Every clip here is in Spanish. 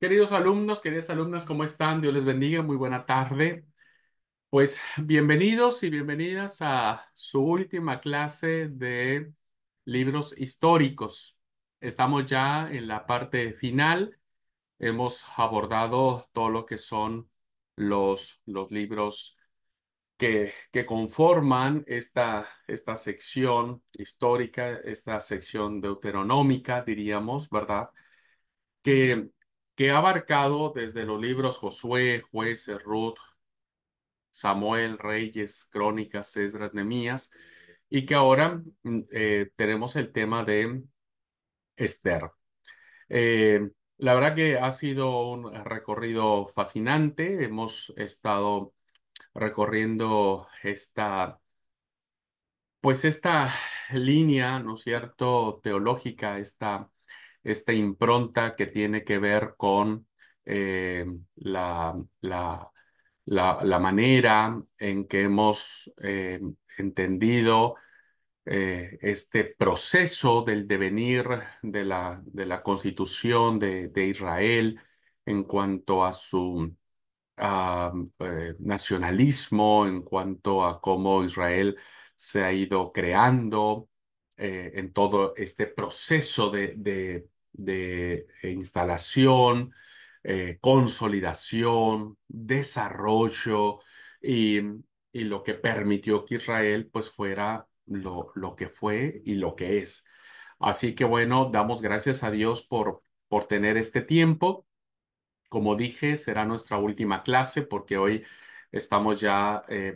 Queridos alumnos, queridas alumnas, ¿cómo están? Dios les bendiga, muy buena tarde. Pues bienvenidos y bienvenidas a su última clase de libros históricos. Estamos ya en la parte final. Hemos abordado todo lo que son los libros que conforman esta sección histórica, esta sección deuteronómica, diríamos, ¿verdad? que, que ha abarcado desde los libros Josué, Jueces, Ruth, Samuel, Reyes, Crónicas, Esdras, Nehemías, y que ahora tenemos el tema de Esther. La verdad que ha sido un recorrido fascinante. Hemos estado recorriendo esta línea, ¿no es cierto?, teológica, esta impronta que tiene que ver con eh, la, la, la manera en que hemos entendido este proceso del devenir de la constitución de Israel en cuanto a su nacionalismo, en cuanto a cómo Israel se ha ido creando en todo este proceso de instalación, consolidación, desarrollo y, y lo que permitió que Israel pues fuera lo que fue y lo que es. Así que bueno, damos gracias a Dios por tener este tiempo. Como dije, será nuestra última clase porque hoy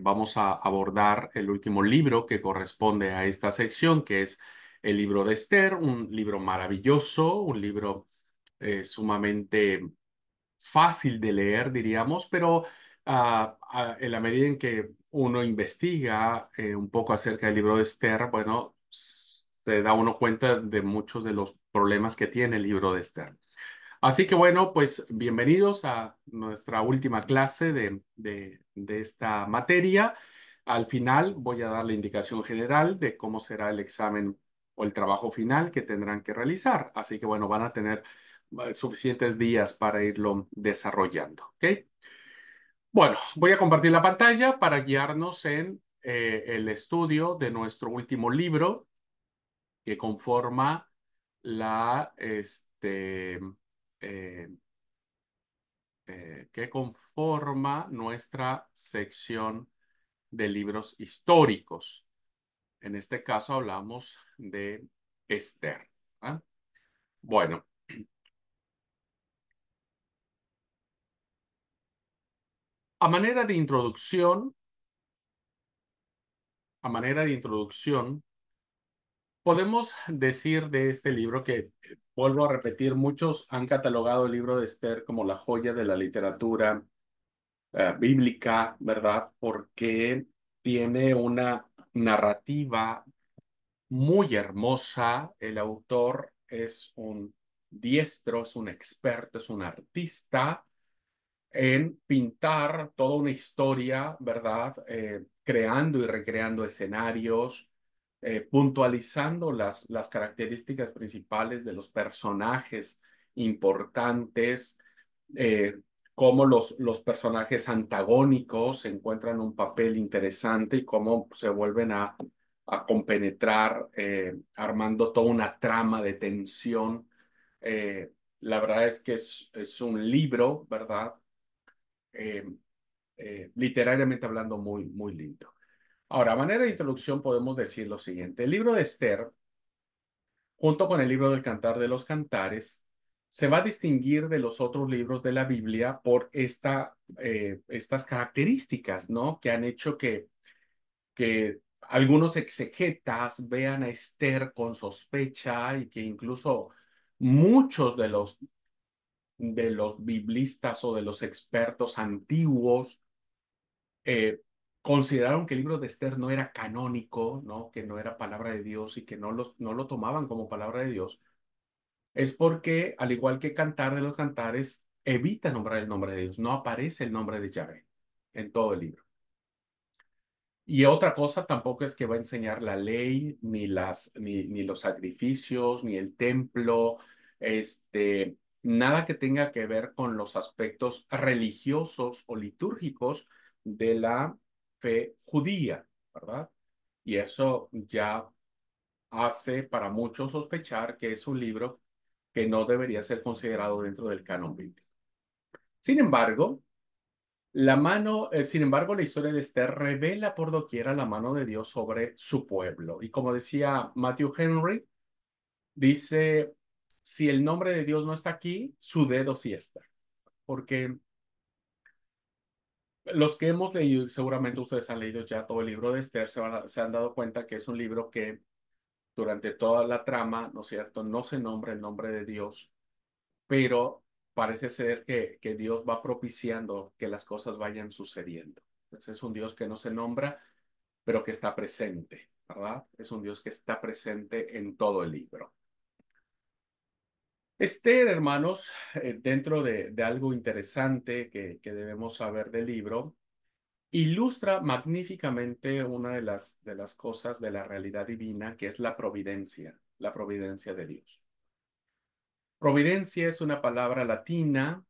vamos a abordar el último libro que corresponde a esta sección, que es el libro de Esther, un libro maravilloso, un libro sumamente fácil de leer, diríamos, pero en la medida en que uno investiga un poco acerca del libro de Esther, bueno, se da uno cuenta de muchos de los problemas que tiene el libro de Esther. Así que bueno, pues bienvenidos a nuestra última clase de esta materia. Al final voy a dar la indicación general de cómo será el examen o el trabajo final que tendrán que realizar. Así que bueno, van a tener suficientes días para irlo desarrollando. ¿Ok? Bueno, voy a compartir la pantalla para guiarnos en el estudio de nuestro último libro que conforma la eh, que conforma nuestra sección de libros históricos. En este caso hablamos de Esther. ¿Ah? Bueno, a manera de introducción, a manera de introducción, podemos decir de este libro que, vuelvo a repetir, muchos han catalogado el libro de Esther como la joya de la literatura bíblica, ¿verdad? Porque tiene una narrativa muy hermosa. El autor es un diestro, es un experto, es un artista en pintar toda una historia, ¿verdad? Creando y recreando escenarios, puntualizando las características principales de los personajes importantes, eh, cómo los personajes antagónicos encuentran un papel interesante y cómo se vuelven a compenetrar, armando toda una trama de tensión. La verdad es que es un libro, ¿verdad? eh, Literariamente hablando, muy, muy lindo. Ahora, a manera de introducción podemos decir lo siguiente. El libro de Esther, junto con el libro del Cantar de los Cantares, se va a distinguir de los otros libros de la Biblia por estas características, ¿no? Que han hecho que algunos exegetas vean a Esther con sospecha y que incluso muchos de los biblistas o de los expertos antiguos eh, consideraron que el libro de Esther no era canónico, ¿no? Que no era palabra de Dios y que no lo tomaban como palabra de Dios, es porque, al igual que Cantar de los Cantares, evita nombrar el nombre de Dios, no aparece el nombre de Yahvé en todo el libro. Y otra cosa tampoco es que va a enseñar la ley, ni los sacrificios, ni el templo, este, nada que tenga que ver con los aspectos religiosos o litúrgicos de la fe judía, ¿verdad? Y eso ya hace para muchos sospechar que es un libro que no debería ser considerado dentro del canon bíblico. Sin embargo, sin embargo, la historia de Esther revela por doquiera la mano de Dios sobre su pueblo. Y como decía Matthew Henry, dice, si el nombre de Dios no está aquí, su dedo sí está. Porque los que hemos leído, y seguramente ustedes han leído ya todo el libro de Esther, se han dado cuenta que es un libro que durante toda la trama, ¿no es cierto?, no se nombra el nombre de Dios, pero parece ser que Dios va propiciando que las cosas vayan sucediendo. Entonces es un Dios que no se nombra, pero que está presente, ¿verdad? Es un Dios que está presente en todo el libro. Esther, hermanos, dentro de algo interesante que debemos saber del libro, ilustra magníficamente una de las cosas de la realidad divina, que es la providencia de Dios. Providencia es una palabra latina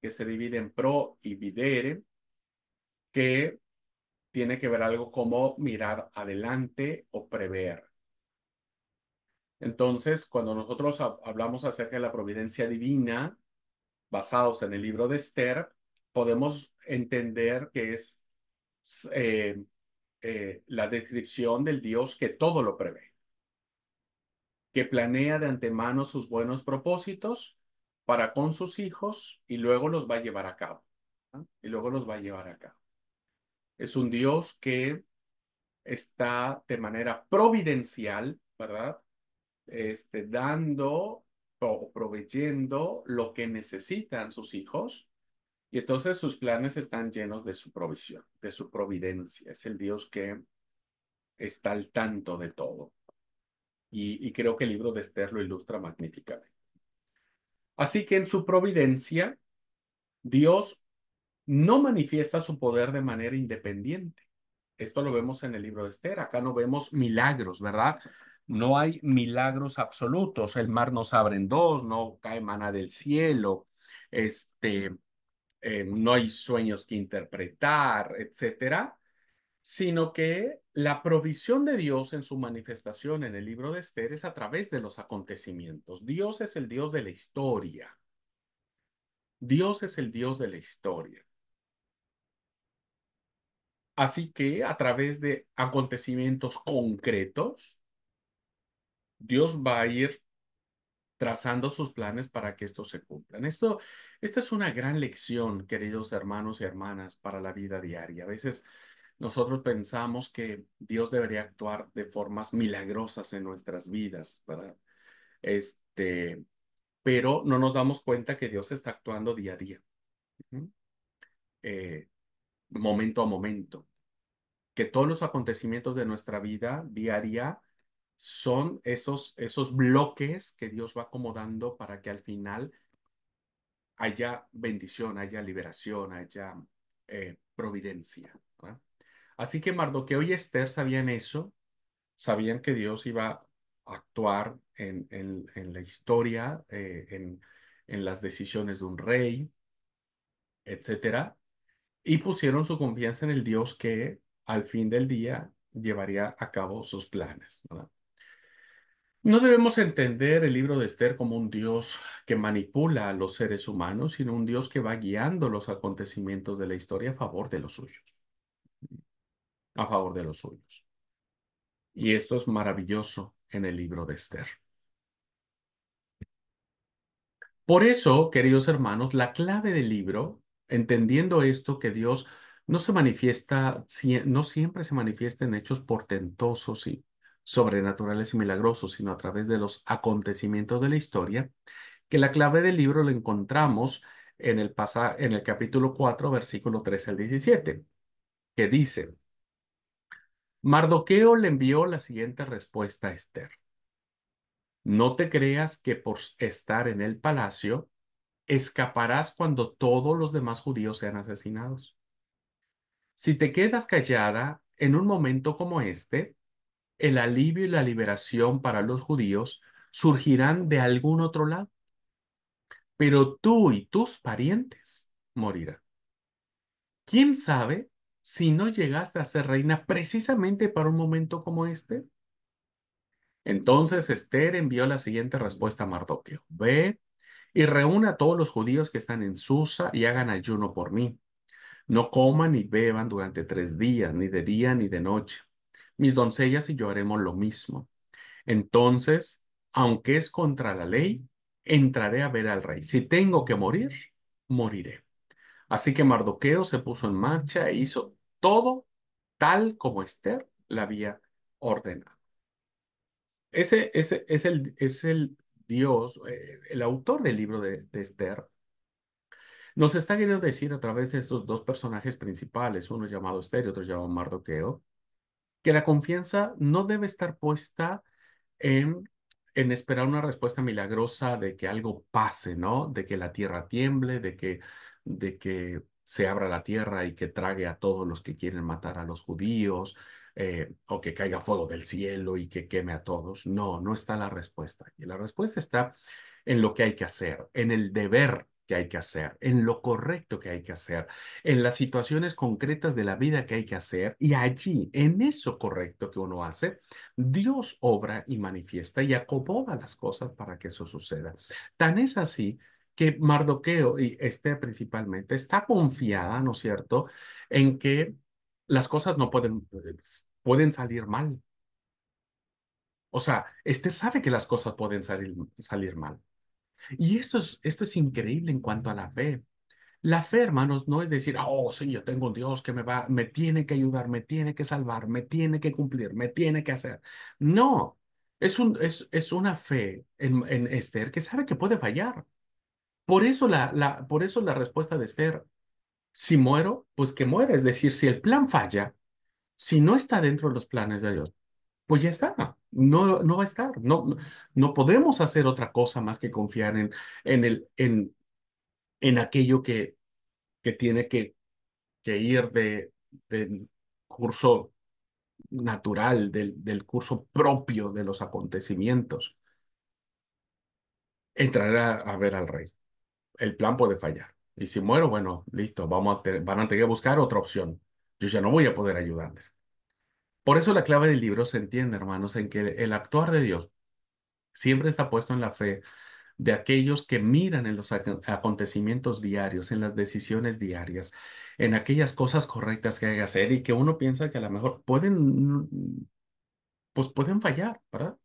que se divide en pro y videre, que tiene que ver algo como mirar adelante o prever. Entonces, cuando nosotros hablamos acerca de la providencia divina, basados en el libro de Esther, podemos entender que es eh, la descripción del Dios que todo lo prevé, que planea de antemano sus buenos propósitos para con sus hijos y luego los va a llevar a cabo. ¿No? Y luego los va a llevar a cabo. Es un Dios que está de manera providencial, ¿verdad? Dando o proveyendo lo que necesitan sus hijos. Y entonces sus planes están llenos de su provisión, de su providencia. Es el Dios que está al tanto de todo. Y creo que el libro de Esther lo ilustra magníficamente. Así que en su providencia, Dios no manifiesta su poder de manera independiente. Esto lo vemos en el libro de Esther. Acá no vemos milagros, ¿verdad? No hay milagros absolutos. El mar no se abre en dos, no cae maná del cielo, no hay sueños que interpretar, etcétera, sino que la provisión de Dios en su manifestación en el libro de Esther es a través de los acontecimientos. Dios es el Dios de la historia. Dios es el Dios de la historia. Así que a través de acontecimientos concretos, Dios va a ir trazando sus planes para que estos se cumplan. Esta es una gran lección, queridos hermanos y hermanas, para la vida diaria. A veces nosotros pensamos que Dios debería actuar de formas milagrosas en nuestras vidas, ¿verdad? Este, pero no nos damos cuenta que Dios está actuando día a día, ¿sí? eh, momento a momento, que todos los acontecimientos de nuestra vida diaria son esos bloques que Dios va acomodando para que al final haya bendición, haya liberación, haya providencia, ¿verdad? Así que Mardoqueo y Esther sabían eso, sabían que Dios iba a actuar en la historia, en las decisiones de un rey, etcétera, y pusieron su confianza en el Dios que al fin del día llevaría a cabo sus planes, ¿verdad? No debemos entender el libro de Esther como un Dios que manipula a los seres humanos, sino un Dios que va guiando los acontecimientos de la historia a favor de los suyos, a favor de los suyos. Y esto es maravilloso en el libro de Esther. Por eso, queridos hermanos, la clave del libro, entendiendo esto, que Dios no se manifiesta, no siempre se manifiesta en hechos portentosos y sobrenaturales y milagrosos, sino a través de los acontecimientos de la historia, que la clave del libro la encontramos en el capítulo 4, versículo 13 al 17, que dice, Mardoqueo le envió la siguiente respuesta a Esther. No te creas que por estar en el palacio escaparás cuando todos los demás judíos sean asesinados. Si te quedas callada en un momento como este, el alivio y la liberación para los judíos surgirán de algún otro lado. pero tú y tus parientes morirán. ¿Quién sabe si no llegaste a ser reina precisamente para un momento como este? Entonces Esther envió la siguiente respuesta a Mardoqueo. Ve y reúne a todos los judíos que están en Susa y hagan ayuno por mí. No coman ni beban durante 3 días, ni de día ni de noche. Mis doncellas y yo haremos lo mismo. Entonces, aunque es contra la ley, entraré a ver al rey. Si tengo que morir, moriré. Así que Mardoqueo se puso en marcha e hizo todo tal como Esther le había ordenado. Ese es el Dios, el autor del libro de Esther, nos está queriendo decir a través de estos dos personajes principales, uno llamado Esther y otro llamado Mardoqueo, que la confianza no debe estar puesta en, en esperar una respuesta milagrosa de que algo pase, ¿no? De que la tierra tiemble, de que se abra la tierra y que trague a todos los que quieren matar a los judíos, o que caiga fuego del cielo y que queme a todos. No, no está la respuesta. Y la respuesta está en lo que hay que hacer, en el deber que hay que hacer, en lo correcto que hay que hacer, en las situaciones concretas de la vida que hay que hacer, y allí, en eso correcto que uno hace, Dios obra y manifiesta y acomoda las cosas para que eso suceda. Tan es así que Mardoqueo y Esther principalmente está confiada, ¿no es cierto?, en que las cosas no pueden salir mal. O sea, Esther sabe que las cosas pueden salir mal. Y esto es increíble en cuanto a la fe. La fe, hermanos, no es decir, oh, sí, yo tengo un Dios que me tiene que ayudar, me tiene que salvar, me tiene que cumplir, me tiene que hacer. No, es una fe en Esther que sabe que puede fallar. Por eso la respuesta de Esther, si muero, pues que muera. Es decir, si el plan falla, si no está dentro de los planes de Dios, pues ya está. No, no va a estar. No, no podemos hacer otra cosa más que confiar en en aquello que tiene que ir del curso natural, del curso propio de los acontecimientos. Entrar a ver al rey. El plan puede fallar. Y si muero, bueno, listo, van a tener que buscar otra opción. Yo ya no voy a poder ayudarles. Por eso la clave del libro se entiende, hermanos, en que el actuar de Dios siempre está puesto en la fe de aquellos que miran en los acontecimientos diarios, en las decisiones diarias, en aquellas cosas correctas que hay que hacer y que uno piensa que a lo mejor pues pueden fallar, ¿verdad?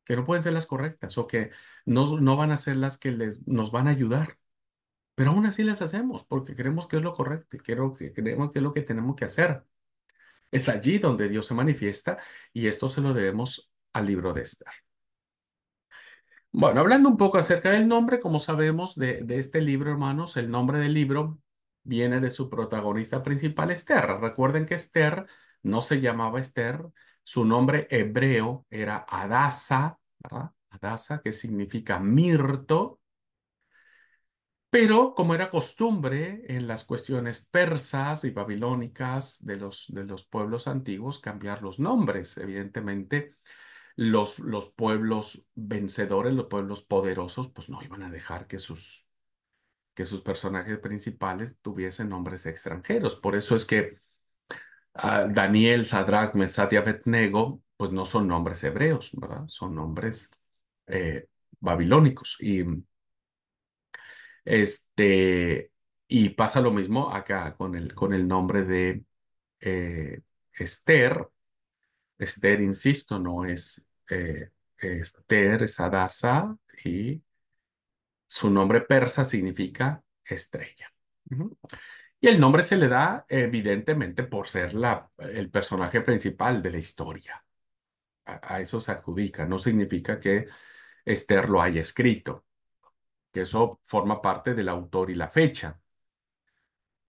Que no pueden ser las correctas o que no van a ser las que nos van a ayudar. Pero aún así las hacemos porque creemos que es lo correcto y creemos que es lo que tenemos que hacer. Es allí donde Dios se manifiesta y esto se lo debemos al libro de Esther. Bueno, hablando un poco acerca del nombre, como sabemos de este libro, hermanos, el nombre del libro viene de su protagonista principal, Esther. Recuerden que Esther no se llamaba Esther, su nombre hebreo era Adasa, ¿verdad? Adasa, que significa mirto, pero como era costumbre en las cuestiones persas y babilónicas de los pueblos antiguos, cambiar los nombres, evidentemente los pueblos vencedores, los pueblos poderosos, pues no iban a dejar que sus personajes principales tuviesen nombres extranjeros. Por eso es que Daniel, Sadrach, Mesach y Abednego, pues no son nombres hebreos, ¿verdad? Son nombres eh, babilónicos. Este, y pasa lo mismo acá con el nombre de eh, Esther. Esther, insisto, no es Esther, es Adasa y su nombre persa significa estrella. Ujú. Y el nombre se le da evidentemente por ser el personaje principal de la historia. A eso se adjudica. No significa que Esther lo haya escrito, que eso forma parte del autor y la fecha.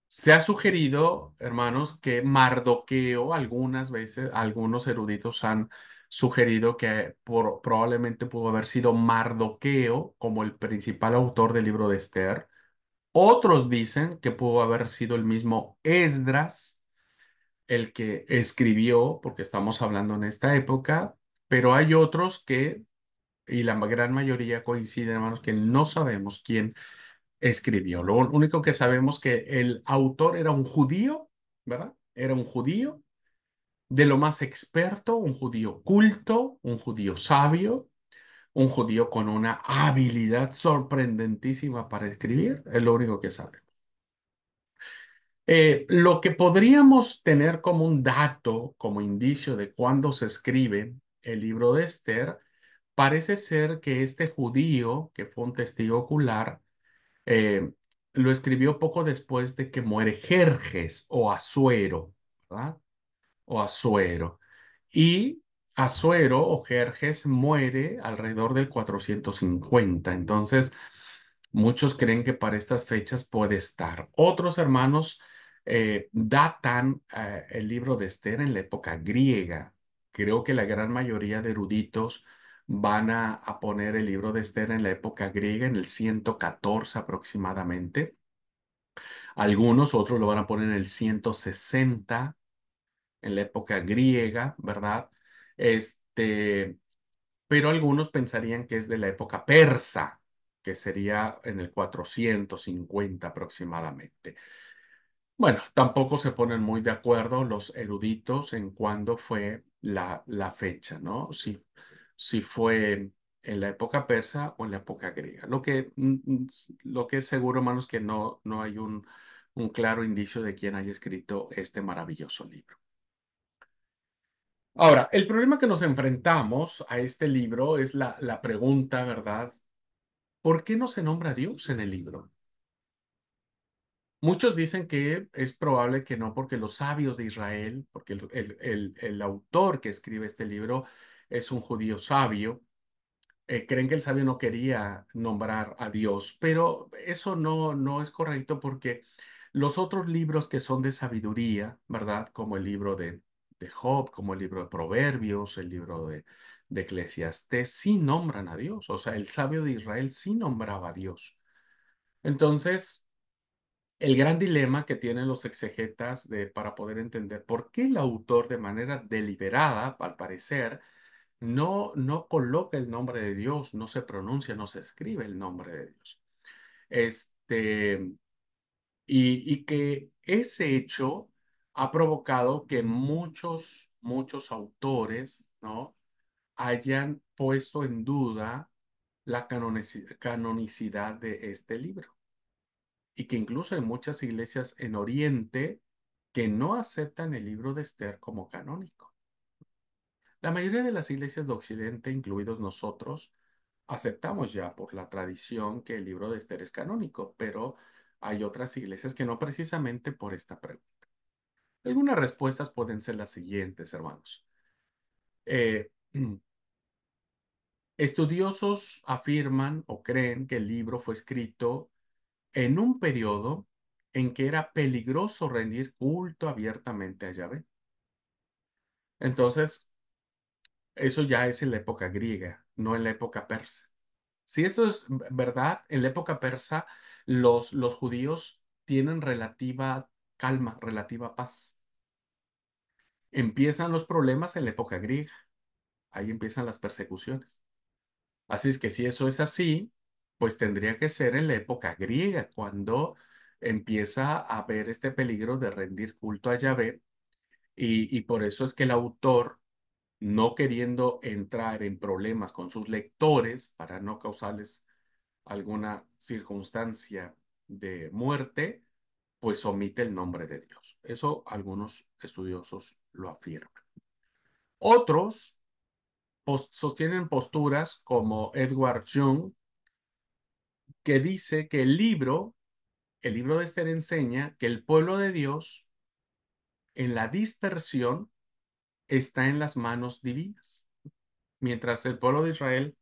Se ha sugerido, hermanos, que Mardoqueo, algunas veces, algunos eruditos han sugerido que probablemente pudo haber sido Mardoqueo como el principal autor del libro de Esther. Otros dicen que pudo haber sido el mismo Esdras el que escribió, porque estamos hablando en esta época, pero hay otros que y la gran mayoría coinciden, hermanos, que no sabemos quién escribió. Lo único que sabemos que el autor era un judío, ¿verdad? Era un judío de lo más experto, un judío culto, un judío sabio, un judío con una habilidad sorprendentísima para escribir, es lo único que sabemos. Lo que podríamos tener como un dato, como indicio de cuándo se escribe el libro de Esther, parece ser que este judío, que fue un testigo ocular, eh, lo escribió poco después de que muere Jerjes o Asuero, ¿verdad? O Asuero. Y Asuero o Jerjes muere alrededor del 450. Entonces, muchos creen que para estas fechas puede estar. Otros hermanos datan el libro de Esther en la época griega. Creo que la gran mayoría de eruditos van a poner el libro de Esther en la época griega, en el 114 aproximadamente. Algunos, otros lo van a poner en el 160 en la época griega, ¿verdad? Pero algunos pensarían que es de la época persa, que sería en el 450 aproximadamente. Bueno, tampoco se ponen muy de acuerdo los eruditos en cuándo fue la fecha, ¿no? Si fue en la época persa o en la época griega. Lo que es seguro, hermanos, que no hay un claro indicio de quién haya escrito este maravilloso libro. Ahora, el problema que nos enfrentamos a este libro es la pregunta, ¿verdad? ¿Por qué no se nombra a Dios en el libro? Muchos dicen que es probable que no, porque los sabios de Israel, porque el autor que escribe este libro es un judío sabio, creen que el sabio no quería nombrar a Dios, pero eso no es correcto porque los otros libros que son de sabiduría, ¿verdad? Como el libro de Job, como el libro de Proverbios, el libro de Eclesiastés, sí nombran a Dios. O sea, el sabio de Israel sí nombraba a Dios. Entonces, el gran dilema que tienen los exegetas para poder entender por qué el autor de manera deliberada, al parecer, no coloca el nombre de Dios, no se pronuncia, no se escribe el nombre de Dios. Este, y que ese hecho ha provocado que muchos autores, ¿no? hayan puesto en duda la canonicidad de este libro. Y que incluso hay muchas iglesias en Oriente que no aceptan el libro de Esther como canónico. La mayoría de las iglesias de Occidente, incluidos nosotros, aceptamos ya por la tradición que el libro de Esther es canónico, pero hay otras iglesias que no precisamente por esta pregunta. Algunas respuestas pueden ser las siguientes, hermanos. Eh, Estudiosos afirman o creen que el libro fue escrito en un periodo en que era peligroso rendir culto abiertamente a Yahvé. Entonces, eso ya es en la época griega, no en la época persa. Si esto es verdad, en la época persa los judíos tienen relativa calma, relativa paz. Empiezan los problemas en la época griega, ahí empiezan las persecuciones. Así es que si eso es así, pues tendría que ser en la época griega, cuando empieza a haber este peligro de rendir culto a Yahvé, y por eso es que el autor, no queriendo entrar en problemas con sus lectores para no causarles alguna circunstancia de muerte, pues omite el nombre de Dios. Eso algunos estudiosos lo afirman. Otros sostienen posturas como Edward Young, que dice que el libro de Esther enseña que el pueblo de Dios en la dispersión está en las manos divinas, mientras el pueblo de Israel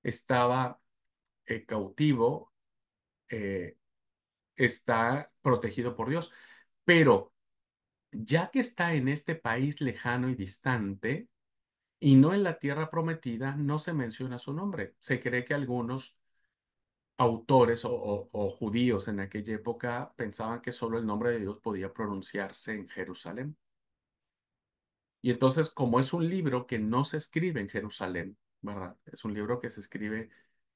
estaba cautivo, eh, está protegido por Dios. Pero ya que está en este país lejano y distante, y no en la tierra prometida, no se menciona su nombre. Se cree que algunos autores o judíos en aquella época pensaban que solo el nombre de Dios podía pronunciarse en Jerusalén. Y entonces, como es un libro que no se escribe en Jerusalén, ¿verdad? Es un libro que se escribe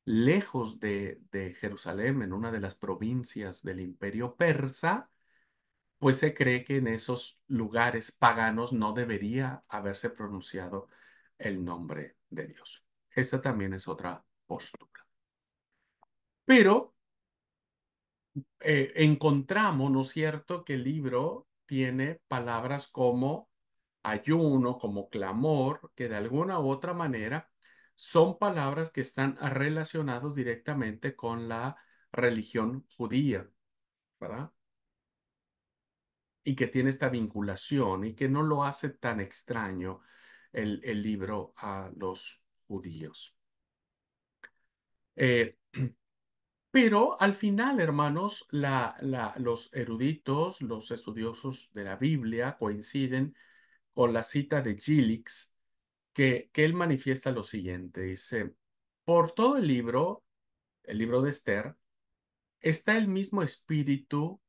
lejos de Jerusalén, en una de las provincias del Imperio Persa, pues se cree que en esos lugares paganos no debería haberse pronunciado el nombre de Dios. Esa también es otra postura. Pero encontramos, ¿no es cierto?, que el libro tiene palabras como ayuno, como clamor, que de alguna u otra manera son palabras que están relacionados directamente con la religión judía, ¿verdad? Y que tiene esta vinculación y que no lo hace tan extraño el libro a los judíos. Eh, pero al final, hermanos, los eruditos, los estudiosos de la Biblia coinciden con la cita de Gilix, que él manifiesta lo siguiente, dice, por todo el libro de Esther, está el mismo espíritu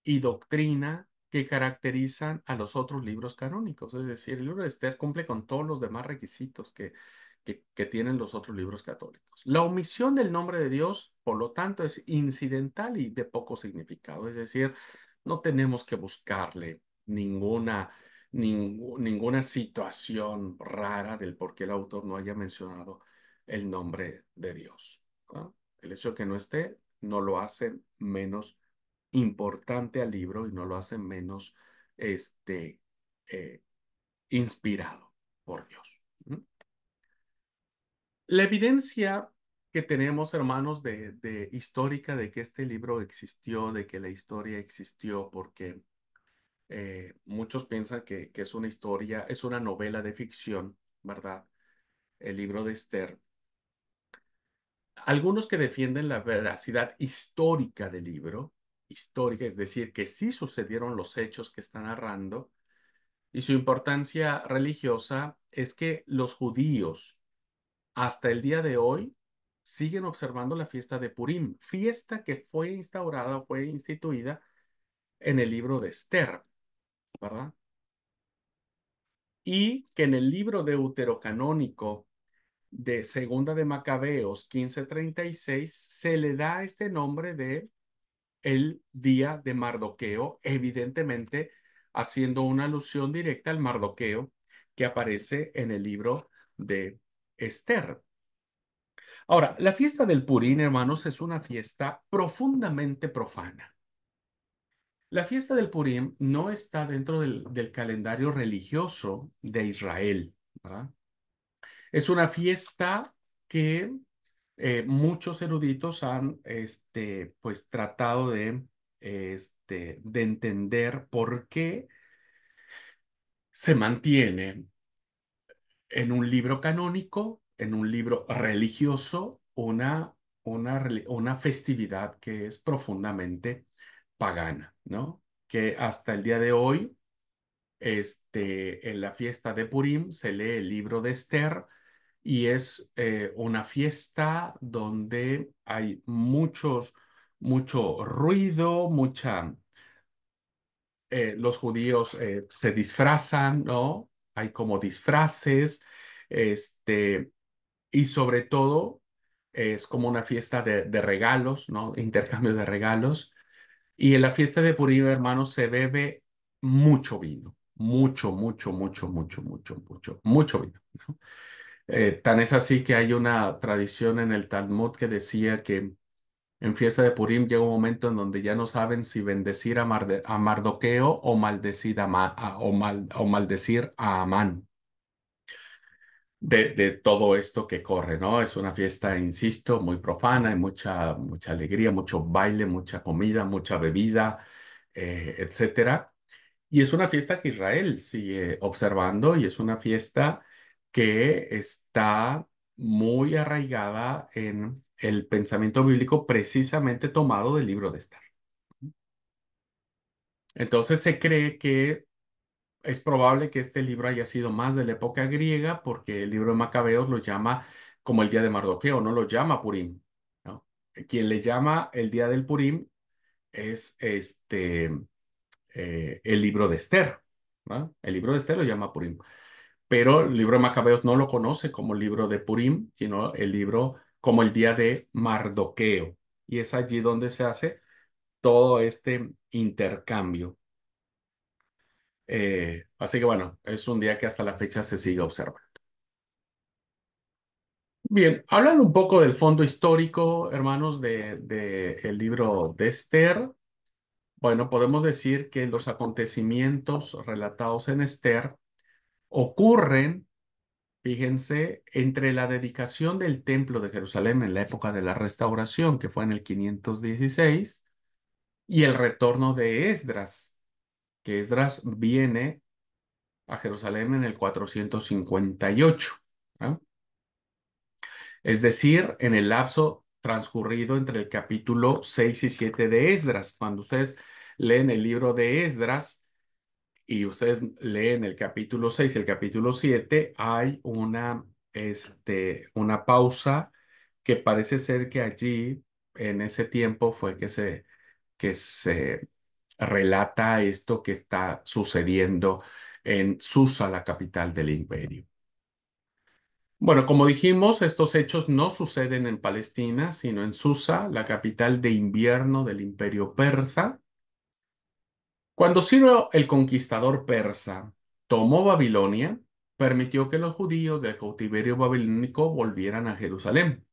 y doctrina que caracterizan a los otros libros canónicos. Es decir, el libro de Esther cumple con todos los demás requisitos que tienen los otros libros católicos. La omisión del nombre de Dios, por lo tanto, es incidental y de poco significado. Es decir, no tenemos que buscarle ninguna situación rara del por qué el autor no haya mencionado el nombre de Dios, ¿no? El hecho de que no esté no lo hace menos importante al libro y no lo hace menos este, eh, inspirado por Dios. ¿No? La evidencia que tenemos, hermanos, de histórica de que este libro existió, de que la historia existió, porque muchos piensan que es una historia, es una novela de ficción, ¿verdad? El libro de Esther. Algunos que defienden la veracidad histórica del libro, histórica, es decir, que sí sucedieron los hechos que está narrando, y su importancia religiosa es que los judíos hasta el día de hoy siguen observando la fiesta de Purim, fiesta que fue instaurada, fue instituida en el libro de Esther, ¿verdad? Y que en el libro deuterocanónico de Segunda de Macabeos 15:36 se le da este nombre de el día de Mardoqueo, evidentemente haciendo una alusión directa al Mardoqueo que aparece en el libro de Esther. Ahora, la fiesta del Purín, hermanos, es una fiesta profundamente profana. La fiesta del Purim no está dentro del calendario religioso de Israel, ¿verdad? Es una fiesta que muchos eruditos han pues, tratado de entender por qué se mantiene en un libro canónico, en un libro religioso, una festividad que es profundamente pagana, ¿no? Que hasta el día de hoy, en la fiesta de Purim se lee el libro de Esther y es una fiesta donde hay mucho ruido, los judíos se disfrazan, ¿no? Hay como disfraces, este, y sobre todo es como una fiesta de regalos, ¿no? Intercambio de regalos. Y en la fiesta de Purim, hermanos, se bebe mucho vino, mucho vino, ¿no? Tan es así que hay una tradición en el Talmud que decía que en fiesta de Purim llega un momento en donde ya no saben si bendecir a Mardoqueo o maldecir o maldecir a Amán de todo esto que corre, ¿no? Es una fiesta, insisto, muy profana, hay mucha alegría, mucho baile, mucha comida, mucha bebida, etcétera. Y es una fiesta que Israel sigue observando y es una fiesta que está muy arraigada en el pensamiento bíblico precisamente tomado del libro de Esther. Entonces se cree que es probable que este libro haya sido más de la época griega porque el libro de Macabeos lo llama como el día de Mardoqueo, no lo llama Purim, ¿no? Quien le llama el día del Purim es el libro de Esther, ¿no? El libro de Esther lo llama Purim. pero el libro de Macabeos no lo conoce como el libro de Purim, sino el libro como el día de Mardoqueo. Y es allí donde se hace todo este intercambio. Así que bueno, es un día que hasta la fecha se sigue observando. Bien, hablando un poco del fondo histórico, hermanos, de el libro de Esther, bueno, podemos decir que los acontecimientos relatados en Esther ocurren, fíjense, entre la dedicación del Templo de Jerusalén en la época de la Restauración, que fue en el 516, y el retorno de Esdras, que Esdras viene a Jerusalén en el 458. ¿Ah? Es decir, en el lapso transcurrido entre el capítulo 6 y 7 de Esdras. Cuando ustedes leen el libro de Esdras y ustedes leen el capítulo 6 y el capítulo 7, hay una pausa que parece ser que allí, en ese tiempo, fue que se relata esto que está sucediendo en Susa, la capital del imperio. Bueno, como dijimos, estos hechos no suceden en Palestina, sino en Susa, la capital de invierno del imperio persa. Cuando Ciro el conquistador persa tomó Babilonia, permitió que los judíos del cautiverio babilónico volvieran a Jerusalén.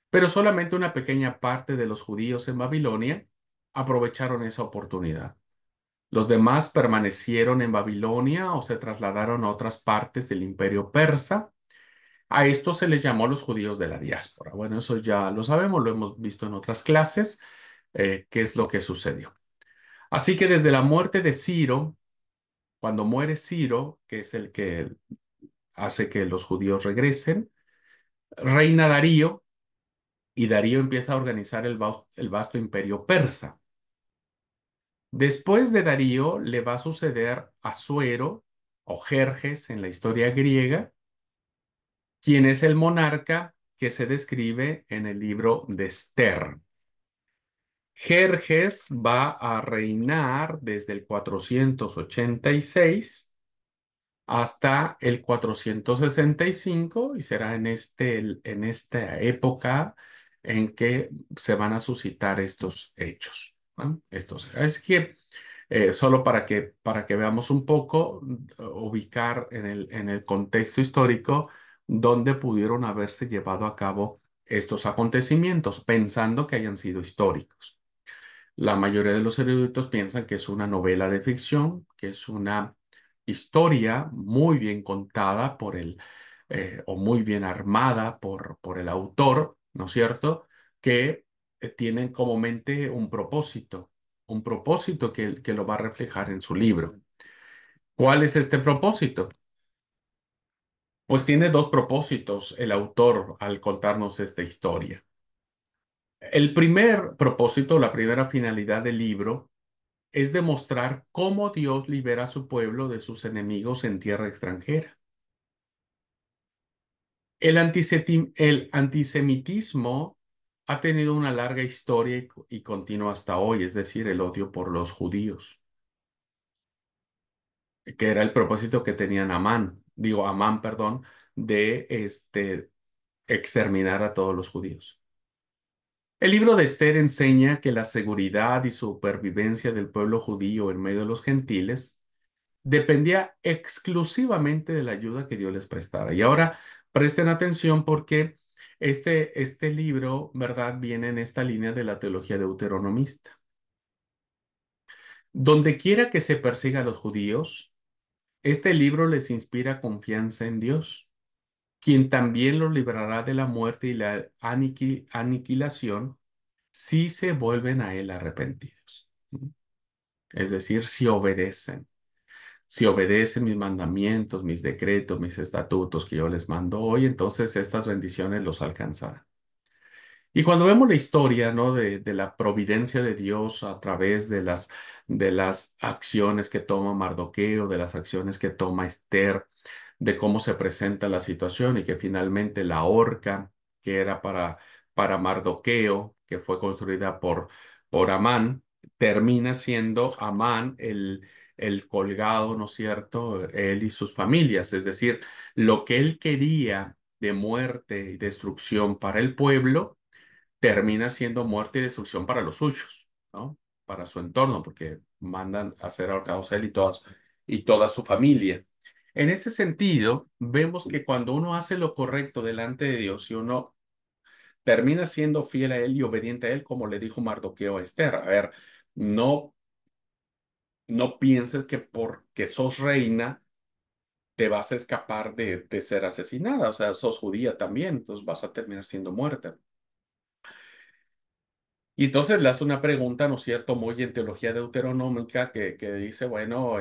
Pero solamente una pequeña parte de los judíos en Babilonia aprovecharon esa oportunidad. Los demás permanecieron en Babilonia o se trasladaron a otras partes del imperio persa. A esto se les llamó los judíos de la diáspora. Bueno, eso ya lo sabemos, lo hemos visto en otras clases, qué es lo que sucedió. Así que desde la muerte de Ciro, cuando muere Ciro, que es el que hace que los judíos regresen, reina Darío y Darío empieza a organizar el vasto imperio persa. Después de Darío le va a suceder Asuero o Jerjes en la historia griega, quien es el monarca que se describe en el libro de Esther. Jerjes va a reinar desde el 486 hasta el 465 y será en esta época en que se van a suscitar estos hechos, ¿no? Es que solo para que veamos un poco, ubicar en el contexto histórico donde pudieron haberse llevado a cabo estos acontecimientos, pensando que hayan sido históricos. La mayoría de los eruditos piensan que es una novela de ficción, que es una historia muy bien contada o muy bien armada por el autor, ¿no es cierto? Que tienen como mente un propósito que lo va a reflejar en su libro. ¿Cuál es este propósito? Pues tiene dos propósitos el autor al contarnos esta historia. El primer propósito, la primera finalidad del libro, es demostrar cómo Dios libera a su pueblo de sus enemigos en tierra extranjera. El antisemitismo ha tenido una larga historia y continúa hasta hoy, es decir, el odio por los judíos, que era el propósito que tenían Amán, perdón, de exterminar a todos los judíos. El libro de Esther enseña que la seguridad y supervivencia del pueblo judío en medio de los gentiles dependía exclusivamente de la ayuda que Dios les prestara. Y ahora presten atención porque este libro, ¿verdad?, viene en esta línea de la teología deuteronomista. Donde quiera que se persiga a los judíos, este libro les inspira confianza en Dios, quien también los librará de la muerte y la aniquilación si se vuelven a él arrepentidos. Es decir, si obedecen mis mandamientos, mis decretos, mis estatutos que yo les mando hoy, entonces estas bendiciones los alcanzarán. Y cuando vemos la historia, ¿no?, de la providencia de Dios a través de las acciones que toma Mardoqueo, de las acciones que toma Esther, de cómo se presenta la situación y que finalmente la horca, que era para Mardoqueo, que fue construida por Amán, termina siendo Amán el colgado, ¿no es cierto? Él y sus familias, es decir, lo que él quería de muerte y destrucción para el pueblo termina siendo muerte y destrucción para los suyos, ¿no? Para su entorno, porque mandan a ser ahorcados a él y toda su familia. En ese sentido, vemos que cuando uno hace lo correcto delante de Dios y uno termina siendo fiel a él y obediente a él, como le dijo Mardoqueo a Esther, a ver, no, no pienses que porque sos reina te vas a escapar de ser asesinada, o sea, sos judía también, entonces vas a terminar siendo muerta. Y entonces le hace una pregunta, ¿no es cierto?, muy en teología deuteronómica que dice, bueno,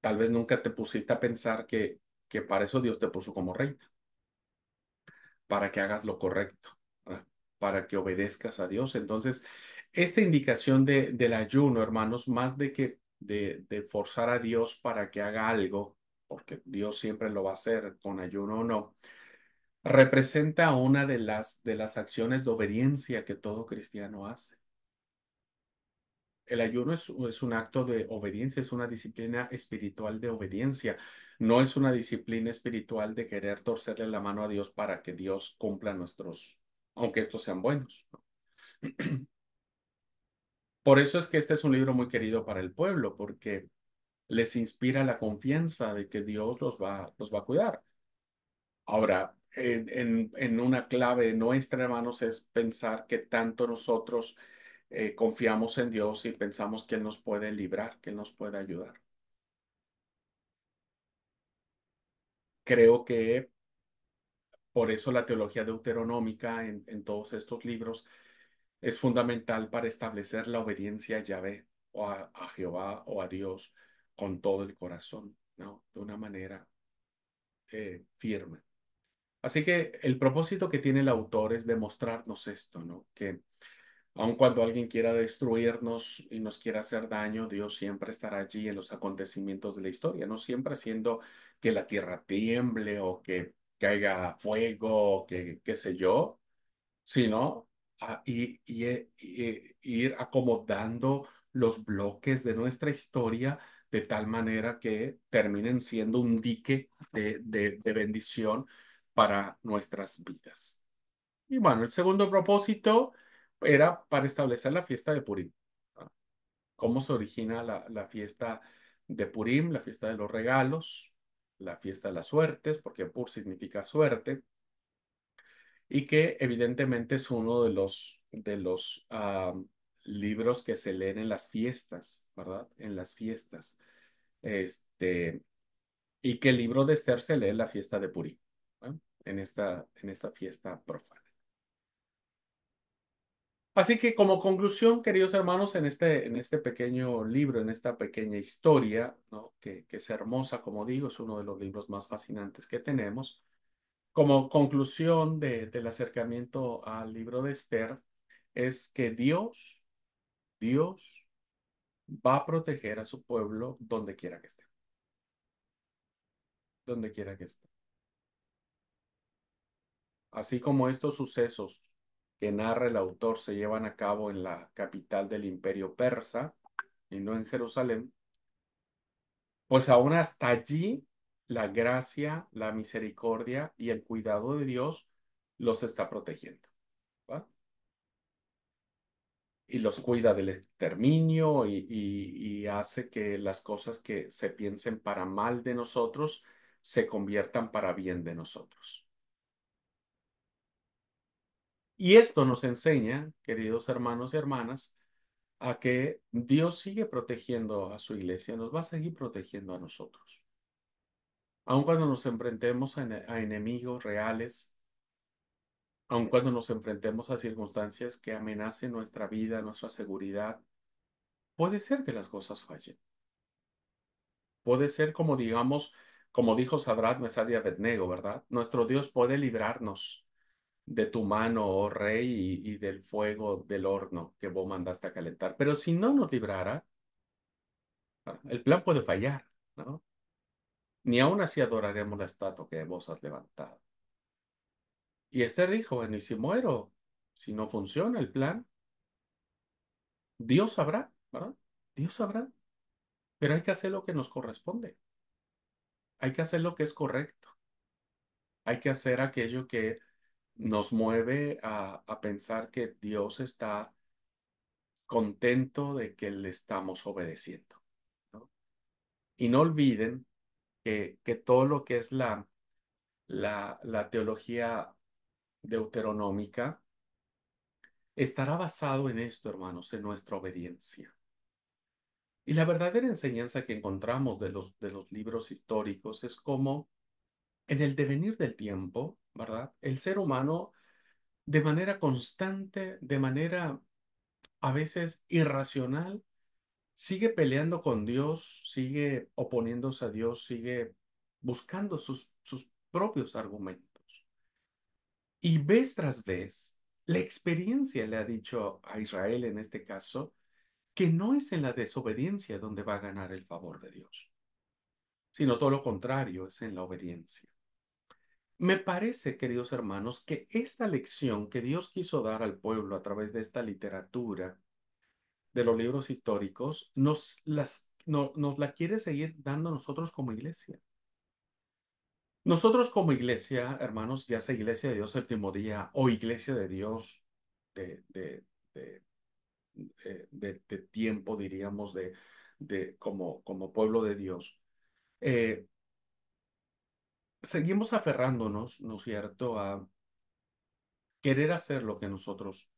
tal vez nunca te pusiste a pensar que para eso Dios te puso como rey, para que hagas lo correcto, ¿verdad? Para que obedezcas a Dios. Entonces, esta indicación del ayuno, hermanos, más de que de forzar a Dios para que haga algo, porque Dios siempre lo va a hacer con ayuno o no, representa una de las acciones de obediencia que todo cristiano hace. El ayuno es un acto de obediencia, es una disciplina espiritual de obediencia. No es una disciplina espiritual de querer torcerle la mano a Dios para que Dios cumpla aunque estos sean buenos. Por eso es que este es un libro muy querido para el pueblo, porque les inspira la confianza de que Dios los va a cuidar. Ahora, en una clave nuestra, hermanos, es pensar que tanto nosotros confiamos en Dios y pensamos que Él nos puede librar, que Él nos puede ayudar. Creo que por eso la teología deuteronómica en todos estos libros es fundamental para establecer la obediencia a Yahvé o a Jehová o a Dios con todo el corazón, ¿no? De una manera firme. Así que el propósito que tiene el autor es demostrarnos esto, ¿no? Que aun cuando alguien quiera destruirnos y nos quiera hacer daño, Dios siempre estará allí en los acontecimientos de la historia, no siempre haciendo que la tierra tiemble o que caiga fuego o que qué sé yo, sino ir acomodando los bloques de nuestra historia de tal manera que terminen siendo un dique de bendición para nuestras vidas. Y bueno, el segundo propósito era para establecer la fiesta de Purim. ¿No? ¿Cómo se origina la fiesta de Purim, la fiesta de los regalos, la fiesta de las suertes, porque Pur significa suerte, y que evidentemente es uno de los libros que se leen en las fiestas, ¿verdad? En las fiestas. Este, y que el libro de Esther se lee en la fiesta de Purim, ¿no? En esta fiesta profana. Así que como conclusión, queridos hermanos, en este pequeño libro, en esta pequeña historia, ¿no? que es hermosa, como digo, es uno de los libros más fascinantes que tenemos. Como conclusión del acercamiento al libro de Esther, es que Dios va a proteger a su pueblo donde quiera que esté, donde quiera que esté. Así como estos sucesos que narra el autor se llevan a cabo en la capital del imperio persa y no en Jerusalén, pues aún hasta allí la gracia, la misericordia y el cuidado de Dios los está protegiendo, ¿va? Y los cuida del exterminio y hace que las cosas que se piensen para mal de nosotros se conviertan para bien de nosotros. Y esto nos enseña, queridos hermanos y hermanas, a que Dios sigue protegiendo a su iglesia, nos va a seguir protegiendo a nosotros. Aun cuando nos enfrentemos a enemigos reales, aun cuando nos enfrentemos a circunstancias que amenacen nuestra vida, nuestra seguridad, puede ser que las cosas fallen. Puede ser como digamos, como dijo Sadrach, Mesach y Abednego, ¿verdad? Nuestro Dios puede librarnos de tu mano, oh rey, y del fuego del horno que vos mandaste a calentar. Pero si no nos librara, el plan puede fallar, ¿no? Ni aun así adoraremos la estatua que vos has levantado. Y Esther dijo, bueno, y si muero, si no funciona el plan, Dios sabrá, ¿verdad? Dios sabrá. pero hay que hacer lo que nos corresponde. Hay que hacer lo que es correcto. Hay que hacer aquello que nos mueve a pensar que Dios está contento de que le estamos obedeciendo, ¿no? Y no olviden que todo lo que es la teología deuteronómica estará basado en esto, hermanos, en nuestra obediencia. Y la verdadera enseñanza que encontramos de los libros históricos es cómo en el devenir del tiempo, ¿verdad? El ser humano, de manera constante, de manera a veces irracional, sigue peleando con Dios, sigue oponiéndose a Dios, sigue buscando sus propios argumentos. Y vez tras vez, la experiencia le ha dicho a Israel en este caso que no es en la desobediencia donde va a ganar el favor de Dios, sino todo lo contrario, es en la obediencia. Me parece, queridos hermanos, que esta lección que Dios quiso dar al pueblo a través de esta literatura, de los libros históricos, nos la quiere seguir dando nosotros como iglesia. Nosotros como iglesia, hermanos, ya sea Iglesia de Dios Séptimo Día o Iglesia de Dios de, de, de, de tiempo, diríamos, como pueblo de Dios, eh, seguimos aferrándonos, ¿no es cierto?, a querer hacer lo que nosotros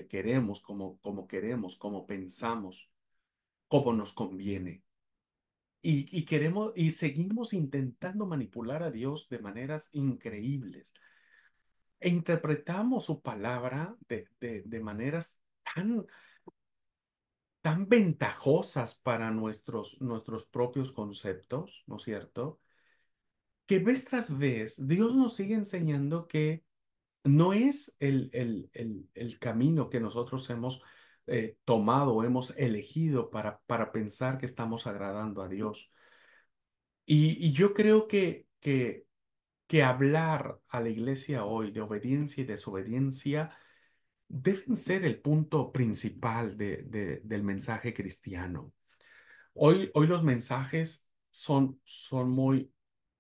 queremos, como queremos, como pensamos, como nos conviene. Y queremos, y seguimos intentando manipular a Dios de maneras increíbles. E interpretamos su palabra de maneras tan ventajosas para nuestros propios conceptos, ¿no es cierto? Que vez tras vez Dios nos sigue enseñando que no es el camino que nosotros hemos tomado o hemos elegido para pensar que estamos agradando a Dios. Y yo creo que hablar a la iglesia hoy de obediencia y desobediencia deben ser el punto principal del mensaje cristiano. Hoy los mensajes son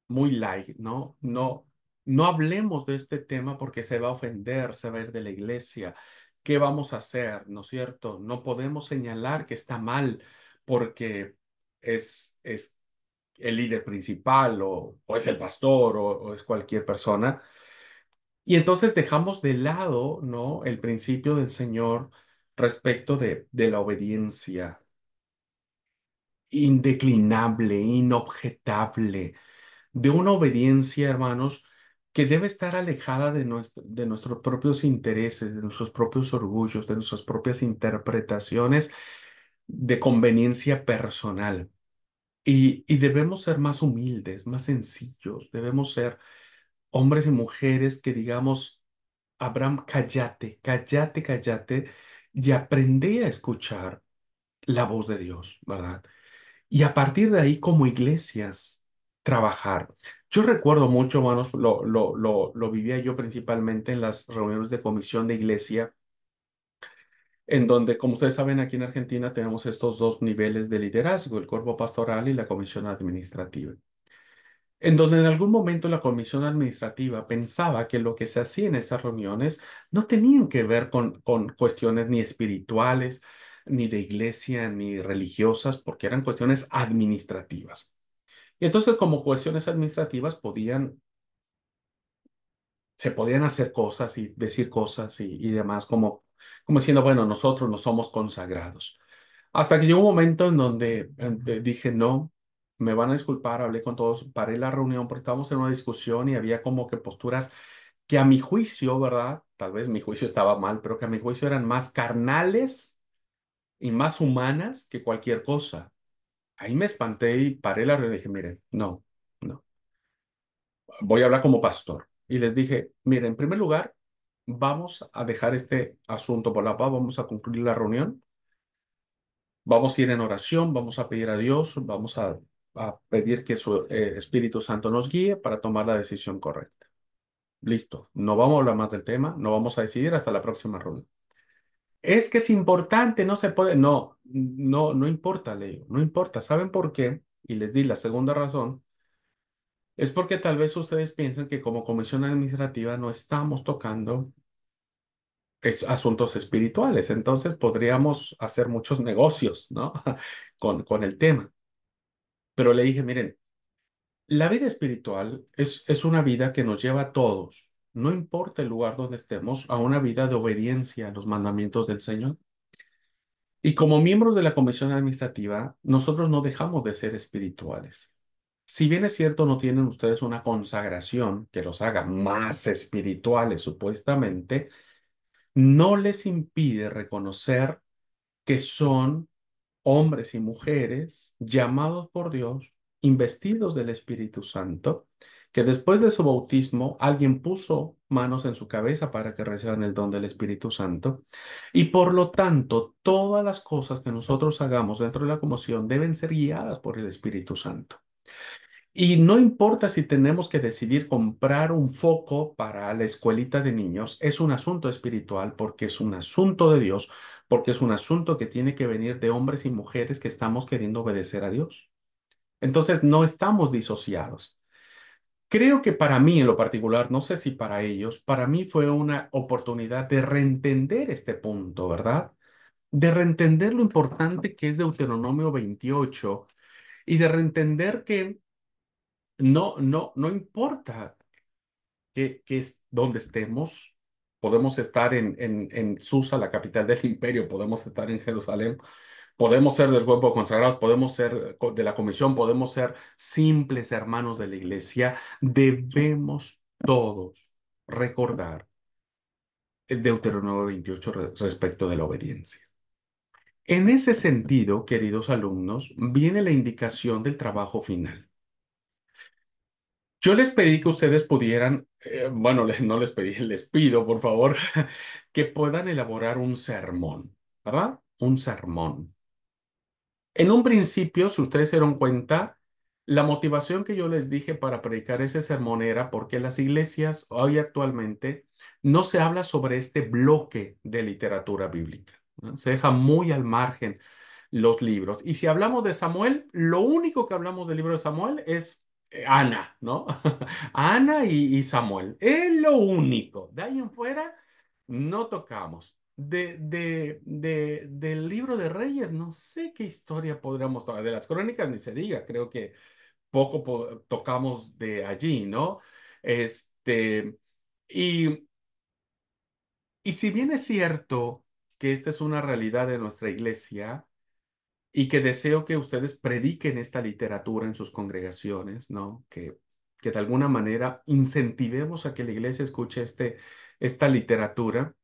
muy light, ¿no? No hablemos de este tema porque se va a ofender, se va a ir de la iglesia. ¿Qué vamos a hacer? ¿No es cierto? No podemos señalar que está mal porque es el líder principal o es el pastor o es cualquier persona. Y entonces dejamos de lado, ¿no?, el principio del Señor respecto de la obediencia indeclinable, inobjetable, de una obediencia, hermanos, que debe estar alejada de nuestros propios intereses, de nuestros propios orgullos, de nuestras propias interpretaciones de conveniencia personal. Y debemos ser más humildes, más sencillos, debemos ser hombres y mujeres que digamos, Abraham, cállate, cállate, cállate, y aprendí a escuchar la voz de Dios, ¿verdad? Y a partir de ahí, como iglesias, trabajar. Yo recuerdo mucho, hermanos, lo vivía yo principalmente en las reuniones de comisión de iglesia, en donde, como ustedes saben, aquí en Argentina tenemos estos dos niveles de liderazgo, el cuerpo pastoral y la comisión administrativa, en donde en algún momento la comisión administrativa pensaba que lo que se hacía en esas reuniones no tenían que ver con cuestiones ni espirituales, ni de iglesia, ni religiosas, porque eran cuestiones administrativas. Y entonces, como cuestiones administrativas, se podían hacer cosas y decir cosas y demás, como diciendo, bueno, nosotros no somos consagrados. Hasta que llegó un momento en donde dije, no, me van a disculpar, hablé con todos, paré la reunión porque estábamos en una discusión y había como que posturas que a mi juicio, ¿verdad? Tal vez mi juicio estaba mal, pero que a mi juicio eran más carnales y más humanas que cualquier cosa. Ahí me espanté y paré la reunión y dije, miren, no, no, voy a hablar como pastor. Y les dije, miren, en primer lugar, vamos a dejar este asunto por la paz, vamos a concluir la reunión. Vamos a ir en oración, vamos a pedir a Dios, vamos a pedir que su Espíritu Santo nos guíe para tomar la decisión correcta. Listo, no vamos a hablar más del tema, no vamos a decidir hasta la próxima reunión. Es que es importante, no se puede. No, no, no importa, Leo, no importa. ¿Saben por qué? Y les di la segunda razón. Es porque tal vez ustedes piensan que como comisión administrativa no estamos tocando asuntos espirituales. Entonces podríamos hacer muchos negocios, ¿no? Con el tema. Pero le dije, miren, la vida espiritual es una vida que nos lleva a todos, no importa el lugar donde estemos, a una vida de obediencia a los mandamientos del Señor. Y como miembros de la comisión administrativa, nosotros no dejamos de ser espirituales. Si bien es cierto, no tienen ustedes una consagración que los haga más espirituales, supuestamente, no les impide reconocer que son hombres y mujeres llamados por Dios, investidos del Espíritu Santo, que después de su bautismo alguien puso manos en su cabeza para que reciban el don del Espíritu Santo, y por lo tanto todas las cosas que nosotros hagamos dentro de la comisión deben ser guiadas por el Espíritu Santo. Y no importa si tenemos que decidir comprar un foco para la escuelita de niños, es un asunto espiritual porque es un asunto de Dios, porque es un asunto que tiene que venir de hombres y mujeres que estamos queriendo obedecer a Dios. Entonces, no estamos disociados. Creo que para mí en lo particular, no sé si para ellos, para mí fue una oportunidad de reentender este punto, ¿verdad? De reentender lo importante que es Deuteronomio 28 y de reentender que no importa que es donde estemos. Podemos estar en Susa, la capital del imperio, podemos estar en Jerusalén, podemos ser del cuerpo consagrados, podemos ser de la comisión, podemos ser simples hermanos de la iglesia. Debemos todos recordar el Deuteronomio 28 respecto de la obediencia. En ese sentido, queridos alumnos, viene la indicación del trabajo final. Yo les pedí que ustedes pudieran, bueno, no les pedí, les pido, por favor, que puedan elaborar un sermón, ¿verdad? Un sermón. En un principio, si ustedes se dieron cuenta, la motivación que yo les dije para predicar ese sermón era porque las iglesias hoy actualmente no se habla sobre este bloque de literatura bíblica, ¿no? Se deja muy al margen los libros. Y si hablamos de Samuel, lo único que hablamos del libro de Samuel es Ana, ¿no? Ana y Samuel. Es lo único. De ahí en fuera, no tocamos. Del libro de Reyes, no sé qué historia podríamos tomar. De las crónicas ni se diga, creo que poco tocamos de allí, ¿no? Este, y, y si bien es cierto que esta es una realidad de nuestra iglesia y que deseo que ustedes prediquen esta literatura en sus congregaciones, ¿no? Que de alguna manera incentivemos a que la iglesia escuche esta literatura.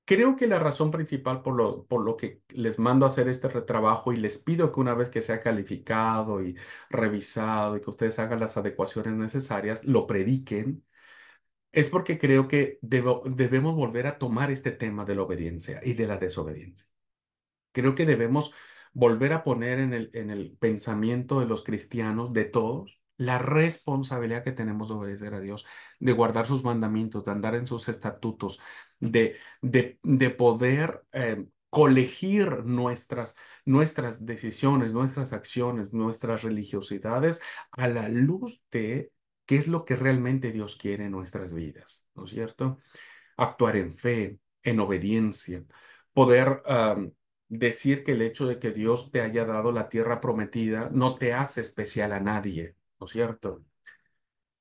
Creo que la razón principal por lo que les mando a hacer este retrabajo y les pido que una vez que sea calificado y revisado y que ustedes hagan las adecuaciones necesarias, lo prediquen, es porque creo que debemos volver a tomar este tema de la obediencia y de la desobediencia. Creo que debemos volver a poner en el pensamiento de los cristianos, de todos, la responsabilidad que tenemos de obedecer a Dios, de guardar sus mandamientos, de andar en sus estatutos, de poder colegir nuestras decisiones, nuestras acciones, nuestras religiosidades a la luz de qué es lo que realmente Dios quiere en nuestras vidas, ¿no es cierto? Actuar en fe, en obediencia, poder decir que el hecho de que Dios te haya dado la tierra prometida no te hace especial a nadie, ¿no es cierto?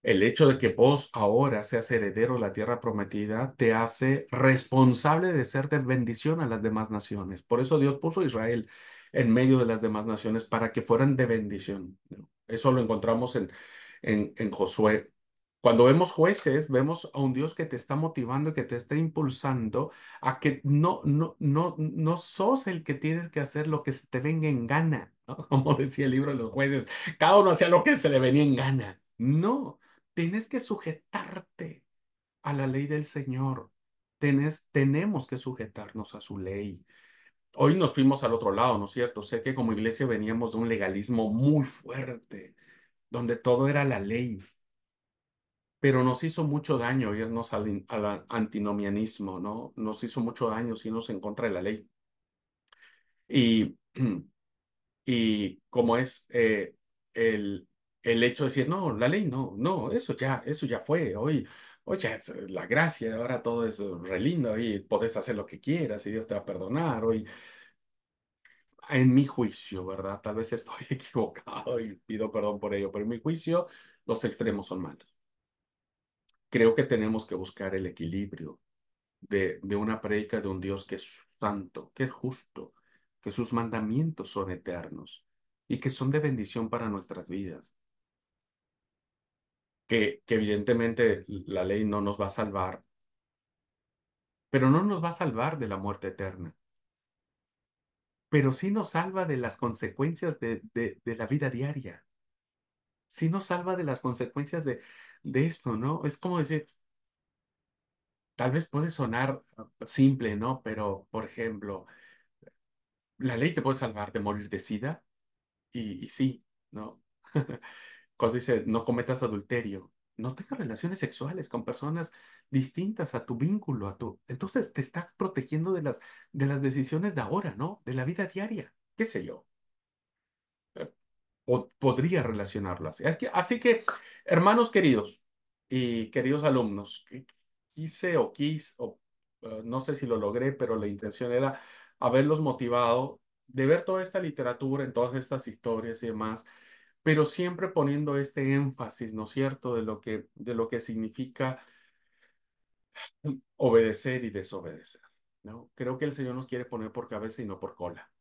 El hecho de que vos ahora seas heredero de la tierra prometida te hace responsable de ser de bendición a las demás naciones. Por eso Dios puso a Israel en medio de las demás naciones para que fueran de bendición, ¿no? Eso lo encontramos en Josué. Cuando vemos jueces, vemos a un Dios que te está motivando y que te está impulsando a que no sos el que tienes que hacer lo que se te venga en gana, ¿no? Como decía el libro de los jueces, cada uno hacía lo que se le venía en gana. No. Tienes que sujetarte a la ley del Señor. Tenemos que sujetarnos a su ley. Hoy nos fuimos al otro lado, ¿no es cierto? Sé que como iglesia veníamos de un legalismo muy fuerte, donde todo era la ley. pero nos hizo mucho daño irnos al antinomianismo, ¿no? Nos hizo mucho daño irnos en contra de la ley. Y, y como es el, el hecho de decir, no, la ley no, no, eso ya fue, hoy ya es la gracia, ahora todo es re lindo y podés hacer lo que quieras y Dios te va a perdonar, hoy, en mi juicio, ¿verdad? Tal vez estoy equivocado y pido perdón por ello, pero en mi juicio los extremos son malos. Creo que tenemos que buscar el equilibrio de una prédica de un Dios que es santo, que es justo, que sus mandamientos son eternos y que son de bendición para nuestras vidas. Que evidentemente la ley no nos va a salvar, pero no nos va a salvar de la muerte eterna, pero sí nos salva de las consecuencias de la vida diaria, sí nos salva de las consecuencias de esto, ¿no? Es como decir, tal vez puede sonar simple, ¿no? Pero, por ejemplo, la ley te puede salvar de morir de sida y sí, ¿no? Cuando dice no cometas adulterio, no tengas relaciones sexuales con personas distintas a tu vínculo, a tu... Entonces te está protegiendo de las decisiones de ahora, ¿no? De la vida diaria, qué sé yo. Podría relacionarlo así. Así que, hermanos queridos y queridos alumnos, quise o quise, o no sé si lo logré, pero la intención era haberlos motivado de ver toda esta literatura, en todas estas historias y demás, pero siempre poniendo este énfasis, ¿no es cierto?, de lo que significa obedecer y desobedecer, ¿no? Creo que el Señor nos quiere poner por cabeza y no por cola.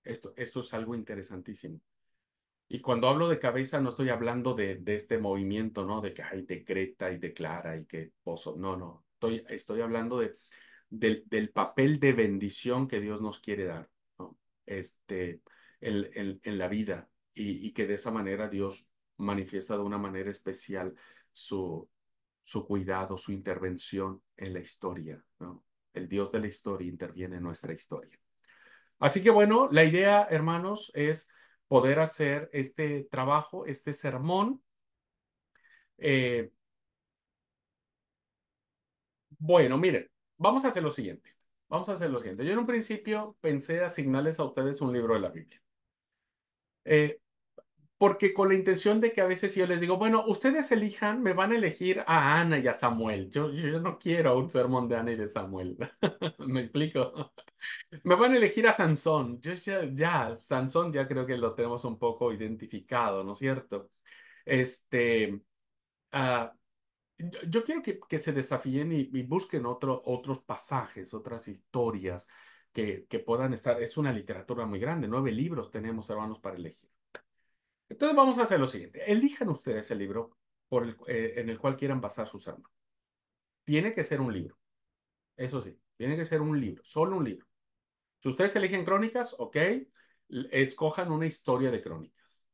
Esto es algo interesantísimo. Y cuando hablo de cabeza, no estoy hablando de este movimiento, ¿no? De que hay decreta y declara y que pozo. No, no. Estoy hablando del papel de bendición que Dios nos quiere dar, ¿no? Este, en la vida y que de esa manera Dios manifiesta de una manera especial su cuidado, su intervención en la historia, ¿no? El Dios de la historia interviene en nuestra historia. Así que bueno, la idea, hermanos, es poder hacer este trabajo, este sermón. Eh, bueno, miren, vamos a hacer lo siguiente. Vamos a hacer lo siguiente. Yo en un principio pensé asignarles a ustedes un libro de la Biblia. Eh, Porque con la intención de que a veces yo les digo, bueno, ustedes elijan, me van a elegir a Ana y a Samuel. Yo no quiero un sermón de Ana y de Samuel. ¿Me explico? Me van a elegir a Sansón. Sansón ya creo que lo tenemos un poco identificado, ¿no es cierto? Este, ah, yo quiero que se desafíen y busquen otros pasajes, otras historias que puedan estar. Es una literatura muy grande, 9 libros tenemos, hermanos, para elegir. Entonces vamos a hacer lo siguiente. Elijan ustedes el libro en el cual quieran basar su sermón. Tiene que ser un libro, eso sí, tiene que ser un libro, solo un libro. Si ustedes eligen crónicas, ok, escojan una historia de crónicas.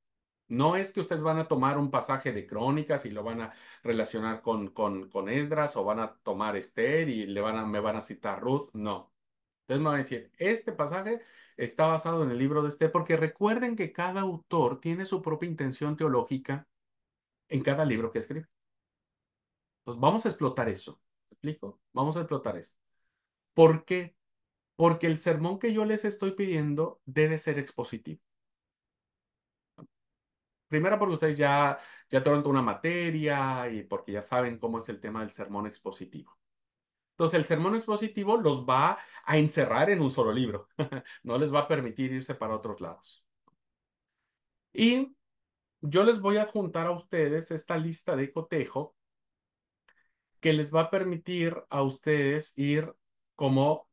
No es que ustedes van a tomar un pasaje de crónicas y lo van a relacionar con Esdras o van a tomar Esther y me van a citar Ruth. No. Entonces me van a decir, este pasaje está basado en el libro de Esther porque recuerden que cada autor tiene su propia intención teológica en cada libro que escribe. Entonces vamos a explotar eso. ¿Me explico? Vamos a explotar eso. ¿Por qué? Porque el sermón que yo les estoy pidiendo debe ser expositivo. Primero porque ustedes ya toman una materia y porque ya saben cómo es el tema del sermón expositivo. Entonces, el sermón expositivo los va a encerrar en un solo libro. No les va a permitir irse para otros lados. Y yo les voy a adjuntar a ustedes esta lista de cotejo que les va a permitir a ustedes ir como,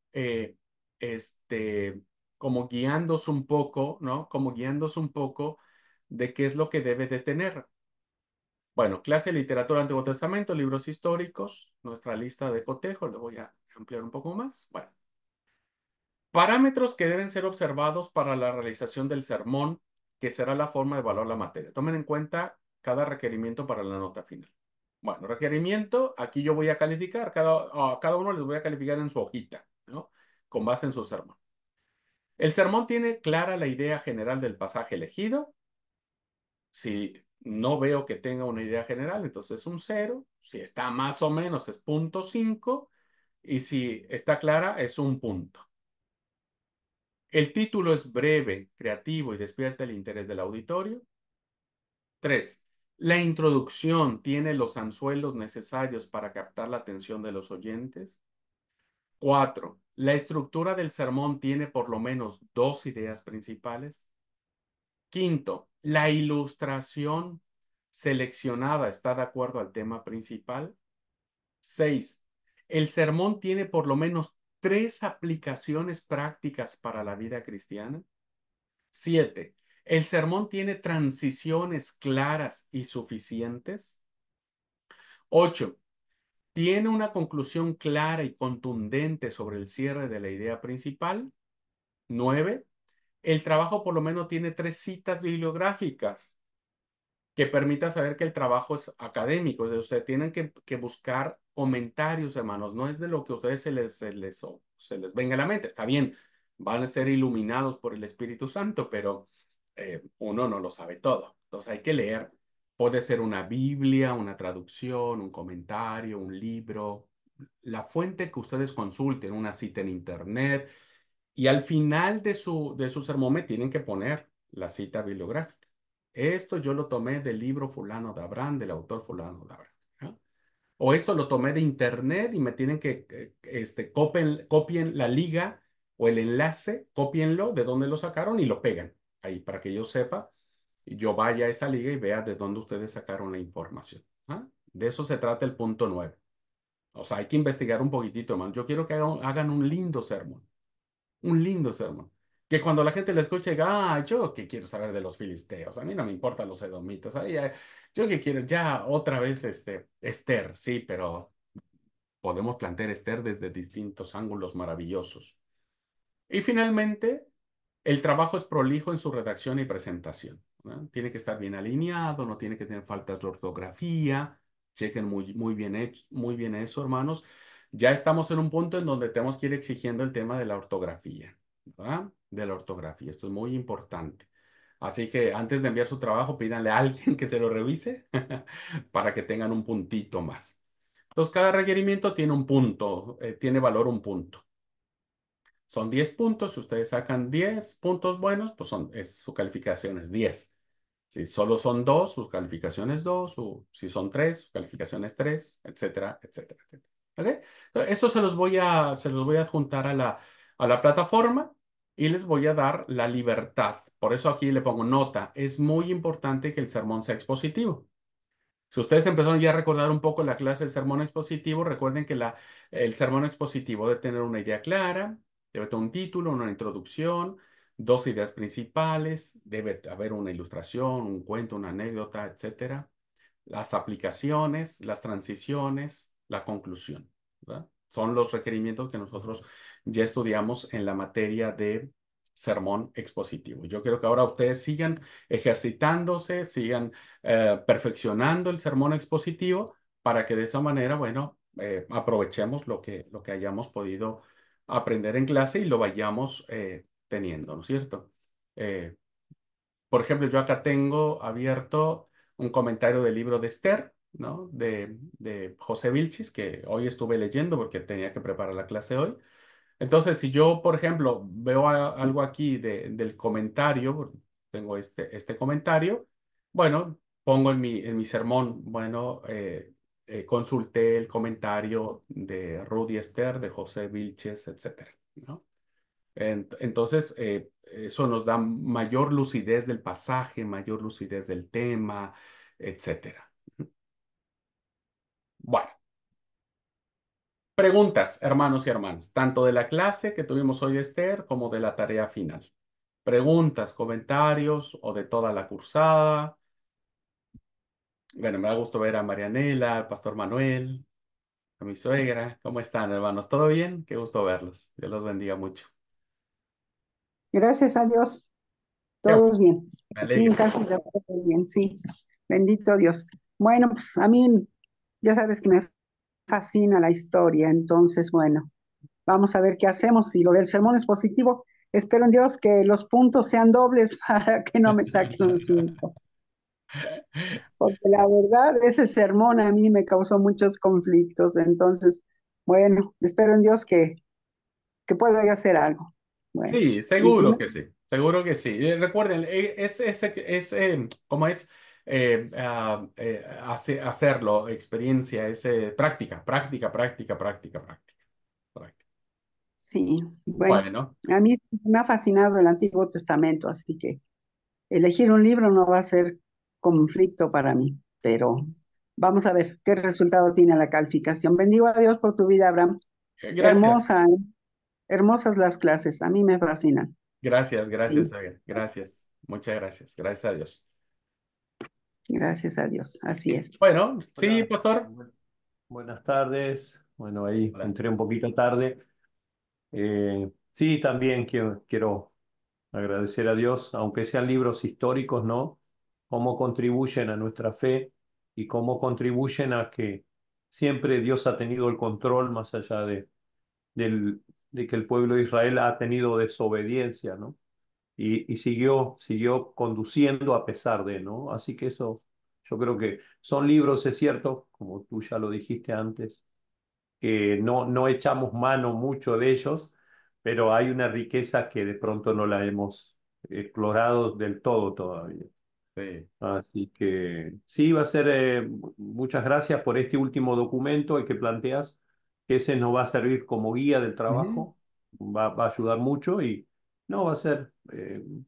este, como guiándose un poco, ¿no? Como guiándose un poco de qué es lo que debe de tener. Bueno, clase de literatura Antiguo Testamento, libros históricos, nuestra lista de cotejo, le voy a ampliar un poco más. Bueno, parámetros que deben ser observados para la realización del sermón, que será la forma de evaluar la materia. Tomen en cuenta cada requerimiento para la nota final. Bueno, requerimiento, aquí yo voy a calificar, a cada uno les voy a calificar en su hojita, ¿no? Con base en su sermón. El sermón tiene clara la idea general del pasaje elegido. Si no veo que tenga una idea general, entonces es un cero. Si está más o menos es 0.5 y si está clara es un punto. El título es breve, creativo y despierta el interés del auditorio. 3. La introducción tiene los anzuelos necesarios para captar la atención de los oyentes. 4. La estructura del sermón tiene por lo menos dos ideas principales. Quinto, la ilustración seleccionada está de acuerdo al tema principal. 6. El sermón tiene por lo menos tres aplicaciones prácticas para la vida cristiana. 7. El sermón tiene transiciones claras y suficientes. 8. Tiene una conclusión clara y contundente sobre el cierre de la idea principal. 9. El trabajo por lo menos tiene tres citas bibliográficas que permita saber que el trabajo es académico. O sea, ustedes tienen que buscar comentarios, hermanos. No es de lo que a ustedes se les venga a la mente. Está bien, van a ser iluminados por el Espíritu Santo, pero uno no lo sabe todo. Entonces hay que leer. Puede ser una Biblia, una traducción, un comentario, un libro, la fuente que ustedes consulten, una cita en internet. Y al final de su sermón me tienen que poner la cita bibliográfica. Esto yo lo tomé del libro fulano de Abraham, del autor fulano de Abraham. ¿No? O esto lo tomé de internet y me tienen copien la liga o el enlace, copienlo de dónde lo sacaron y lo pegan ahí para que yo sepa y yo vaya a esa liga y vea de dónde ustedes sacaron la información. ¿Ah? De eso se trata el punto 9. O sea, hay que investigar un poquitito más. Yo quiero que hagan un lindo sermón. Un lindo sermón. Que cuando la gente le escuche, diga, ah, yo que quiero saber de los filisteos, a mí no me importan los edomitas, ay, ay, yo que quiero, ya otra vez Esther, sí, pero podemos plantear Esther desde distintos ángulos maravillosos. Y finalmente, el trabajo es prolijo en su redacción y presentación, ¿no? Tiene que estar bien alineado, no tiene que tener faltas de ortografía. Chequen muy bien eso, hermanos. Ya estamos en un punto en donde tenemos que ir exigiendo el tema de la ortografía, ¿verdad? De la ortografía. Esto es muy importante. Así que antes de enviar su trabajo, pídanle a alguien que se lo revise para que tengan un puntito más. Entonces, cada requerimiento tiene un punto, tiene valor un punto. Son 10 puntos. Si ustedes sacan 10 puntos buenos, pues su calificación es 10. Si solo son 2, su calificación es 2. O si son 3, su calificación es 3, etcétera, etcétera, etcétera. ¿Ok? Entonces, eso se los voy a adjuntar a la plataforma y les voy a dar la libertad. Por eso aquí le pongo nota. Es muy importante que el sermón sea expositivo. Si ustedes empezaron ya a recordar un poco la clase del sermón expositivo, recuerden que el sermón expositivo debe tener una idea clara, debe tener un título, una introducción, dos ideas principales, debe haber una ilustración, un cuento, una anécdota, etcétera, las aplicaciones, las transiciones, la conclusión, ¿verdad? Son los requerimientos que nosotros ya estudiamos en la materia de sermón expositivo. Yo quiero que ahora ustedes sigan ejercitándose, sigan perfeccionando el sermón expositivo para que de esa manera, bueno, aprovechemos lo que hayamos podido aprender en clase y lo vayamos teniendo, ¿no es cierto? Eh, por ejemplo, yo acá tengo abierto un comentario del libro de Esther, ¿no? De José Vilchis, que hoy estuve leyendo porque tenía que preparar la clase hoy. Entonces, si yo, por ejemplo, veo algo aquí del comentario, tengo este comentario, bueno, pongo en mi sermón, bueno, consulté el comentario de Rudy Esther, de José Vilches, etcétera, ¿no? Entonces, eso nos da mayor lucidez del pasaje, mayor lucidez del tema, etcétera. Bueno, preguntas, hermanos y hermanas, tanto de la clase que tuvimos hoy, Esther, como de la tarea final. Preguntas, comentarios o de toda la cursada. Bueno, me da gusto ver a Marianela, al pastor Manuel, a mi suegra. ¿Cómo están, hermanos? ¿Todo bien? Qué gusto verlos. Dios los bendiga mucho. Gracias a Dios, Qué bueno, todos bien. me Aquí en alegra. casa está todo bien, sí. Bendito Dios. Bueno, pues a mí ya sabes que me fascina la historia, entonces, bueno, vamos a ver qué hacemos. Si lo del sermón es positivo, espero en Dios que los puntos sean dobles para que no me saque un 5. porque la verdad, ese sermón a mí me causó muchos conflictos. Entonces, bueno, espero en Dios que pueda yo hacer algo. Bueno, Sí, y si seguro no, que sí, seguro que sí. Recuerden, ¿cómo es? Hacerlo, experiencia, práctica, práctica, práctica, práctica, práctica, práctica. sí, bueno, Bueno, a mí me ha fascinado el Antiguo Testamento, así que elegir un libro no va a ser conflicto para mí, pero vamos a ver qué resultado tiene la calificación. Bendigo a Dios por tu vida, Abraham. gracias, Hermosa, hermosas las clases, a mí me fascinan. gracias, gracias, Sí, Javier, gracias, muchas gracias, gracias a Dios. gracias a Dios, así es. Bueno, sí, Hola, pastor. buenas tardes. Bueno, ahí Hola. entré un poquito tarde. Sí, también quiero agradecer a Dios, aunque sean libros históricos, ¿no? Cómo contribuyen a nuestra fe y cómo contribuyen a que siempre Dios ha tenido el control más allá de que el pueblo de Israel ha tenido desobediencia, ¿no? Y siguió conduciendo a pesar de, ¿no? Así que eso, yo creo que son libros, es cierto, como tú ya lo dijiste antes, que no echamos mano mucho de ellos, pero hay una riqueza que de pronto no la hemos explorado del todo todavía. Sí. Así que sí, va a ser, muchas gracias por este último documento el que planteas, que ese nos va a servir como guía del Ujú. trabajo, va a ayudar mucho y no va a ser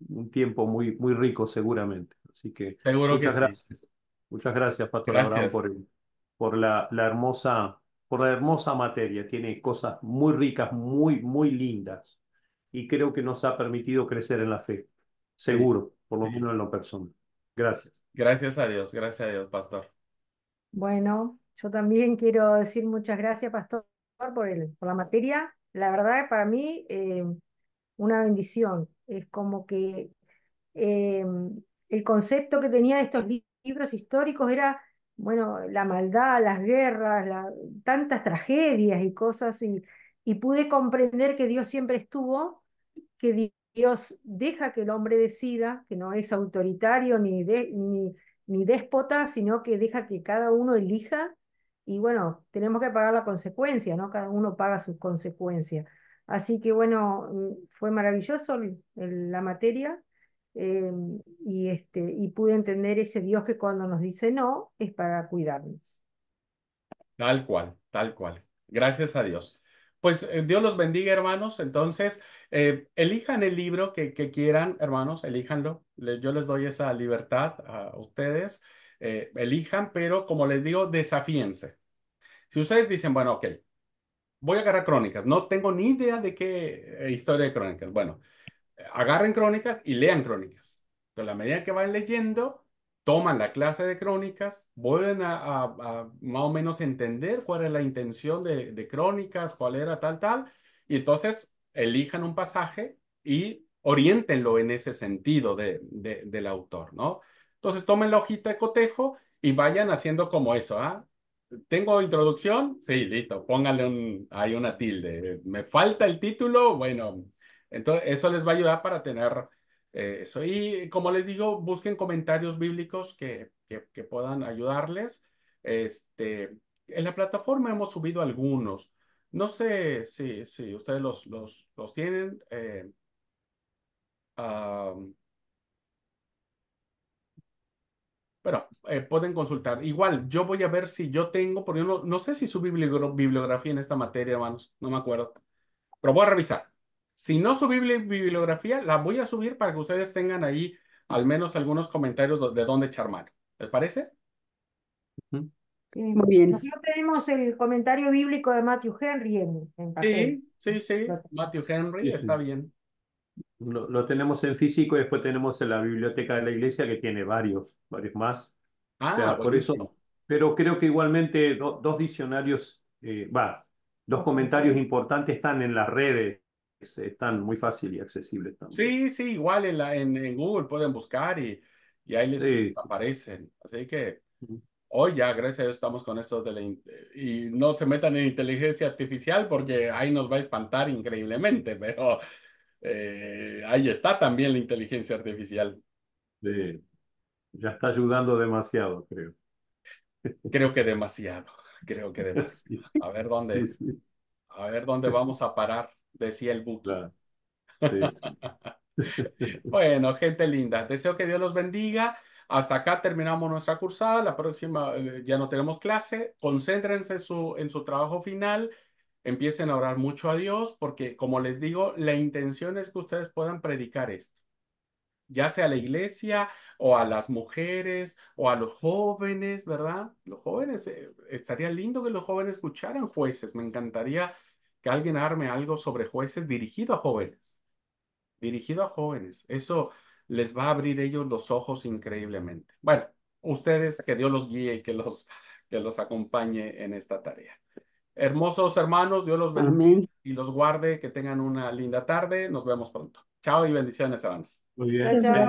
un tiempo muy rico seguramente. Así que Seguro que muchas sí. gracias. Muchas gracias, Pastor Abraham, Gracias. por por la hermosa materia. Tiene cosas muy ricas, muy lindas y creo que nos ha permitido crecer en la fe, Sí, seguro, por lo sí. menos en lo personal. Gracias. Gracias a Dios, pastor. Bueno, yo también quiero decir muchas gracias, Pastor, por la materia. La verdad, para mí, una bendición. Es como que eh, el concepto que tenía de estos libros históricos era, bueno, la maldad, las guerras, tantas tragedias y cosas, y pude comprender que Dios siempre estuvo, que Dios deja que el hombre decida, que no es autoritario ni déspota, sino que deja que cada uno elija, y bueno, tenemos que pagar la consecuencia, ¿no? Cada uno paga sus consecuencias. Así que bueno, fue maravilloso la materia, eh, y pude entender ese Dios que cuando nos dice no, es para cuidarnos. Tal cual, tal cual. Gracias a Dios. Pues Dios los bendiga, hermanos. Entonces, elijan el libro que quieran, hermanos, elíjanlo. Yo les doy esa libertad a ustedes. Elijan, pero como les digo, desafíense. Si ustedes dicen, bueno, ok, voy a agarrar crónicas, no tengo ni idea de qué historia de crónicas. Bueno, agarren crónicas y lean crónicas. Entonces, a la medida que van leyendo, toman la clase de crónicas, vuelven a más o menos entender cuál es la intención de crónicas, cuál era tal, tal, y entonces elijan un pasaje y oriéntenlo en ese sentido del autor, ¿no? Entonces, tomen la hojita de cotejo y vayan haciendo como eso, ¿ah? ¿Tengo introducción? Sí, listo. Póngale ahí una tilde. ¿Me falta el título? Bueno, entonces eso les va a ayudar para tener eso. Y como les digo, busquen comentarios bíblicos que puedan ayudarles. En la plataforma hemos subido algunos. No sé si ustedes los tienen. Ah, Pero pueden consultar. Igual, yo voy a ver si yo tengo, porque yo no sé si subí bibliografía en esta materia, hermanos, no me acuerdo, pero voy a revisar. Si no subí bibliografía, la voy a subir para que ustedes tengan ahí al menos algunos comentarios de dónde echar mano. ¿Les parece? Ujú. Sí. Muy bien. Nosotros tenemos el comentario bíblico de Matthew Henry en papel. Sí, sí, sí. Lo Matthew Henry, Sí, está sí. bien. Lo tenemos en físico y después tenemos en la biblioteca de la iglesia que tiene varios más. O Ah, sea, por buenísimo. eso, pero creo que igualmente dos diccionarios, dos comentarios importantes están en las redes, están muy fácil y accesibles también. Sí, sí, igual en Google pueden buscar y ahí les Sí. aparecen. Así que hoy ya, gracias a Dios, estamos con esto y no se metan en inteligencia artificial porque ahí nos va a espantar increíblemente, pero ahí está también la inteligencia artificial. Sí. Ya está ayudando demasiado, creo. Creo que demasiado, creo que demasiado. Sí, A ver sí, dónde, sí, a ver dónde vamos a parar, decía el Buki. claro. Sí, sí. Bueno, gente linda, deseo que Dios los bendiga. Hasta acá terminamos nuestra cursada. La próxima ya no tenemos clase. Concéntrense en su trabajo final. Empiecen a orar mucho a Dios porque, como les digo, la intención es que ustedes puedan predicar esto, ya sea a la iglesia o a las mujeres o a los jóvenes, ¿verdad? Los jóvenes, estaría lindo que los jóvenes escucharan jueces. Me encantaría que alguien arme algo sobre jueces dirigido a jóvenes, dirigido a jóvenes. Eso les va a abrir ellos los ojos increíblemente. Bueno, ustedes, que Dios los guíe y que los acompañe en esta tarea. Hermosos hermanos, Dios los bendiga Amén. y los guarde, que tengan una linda tarde. Nos vemos pronto. Chao y bendiciones, hermanos. Muy Chao, bien. chao.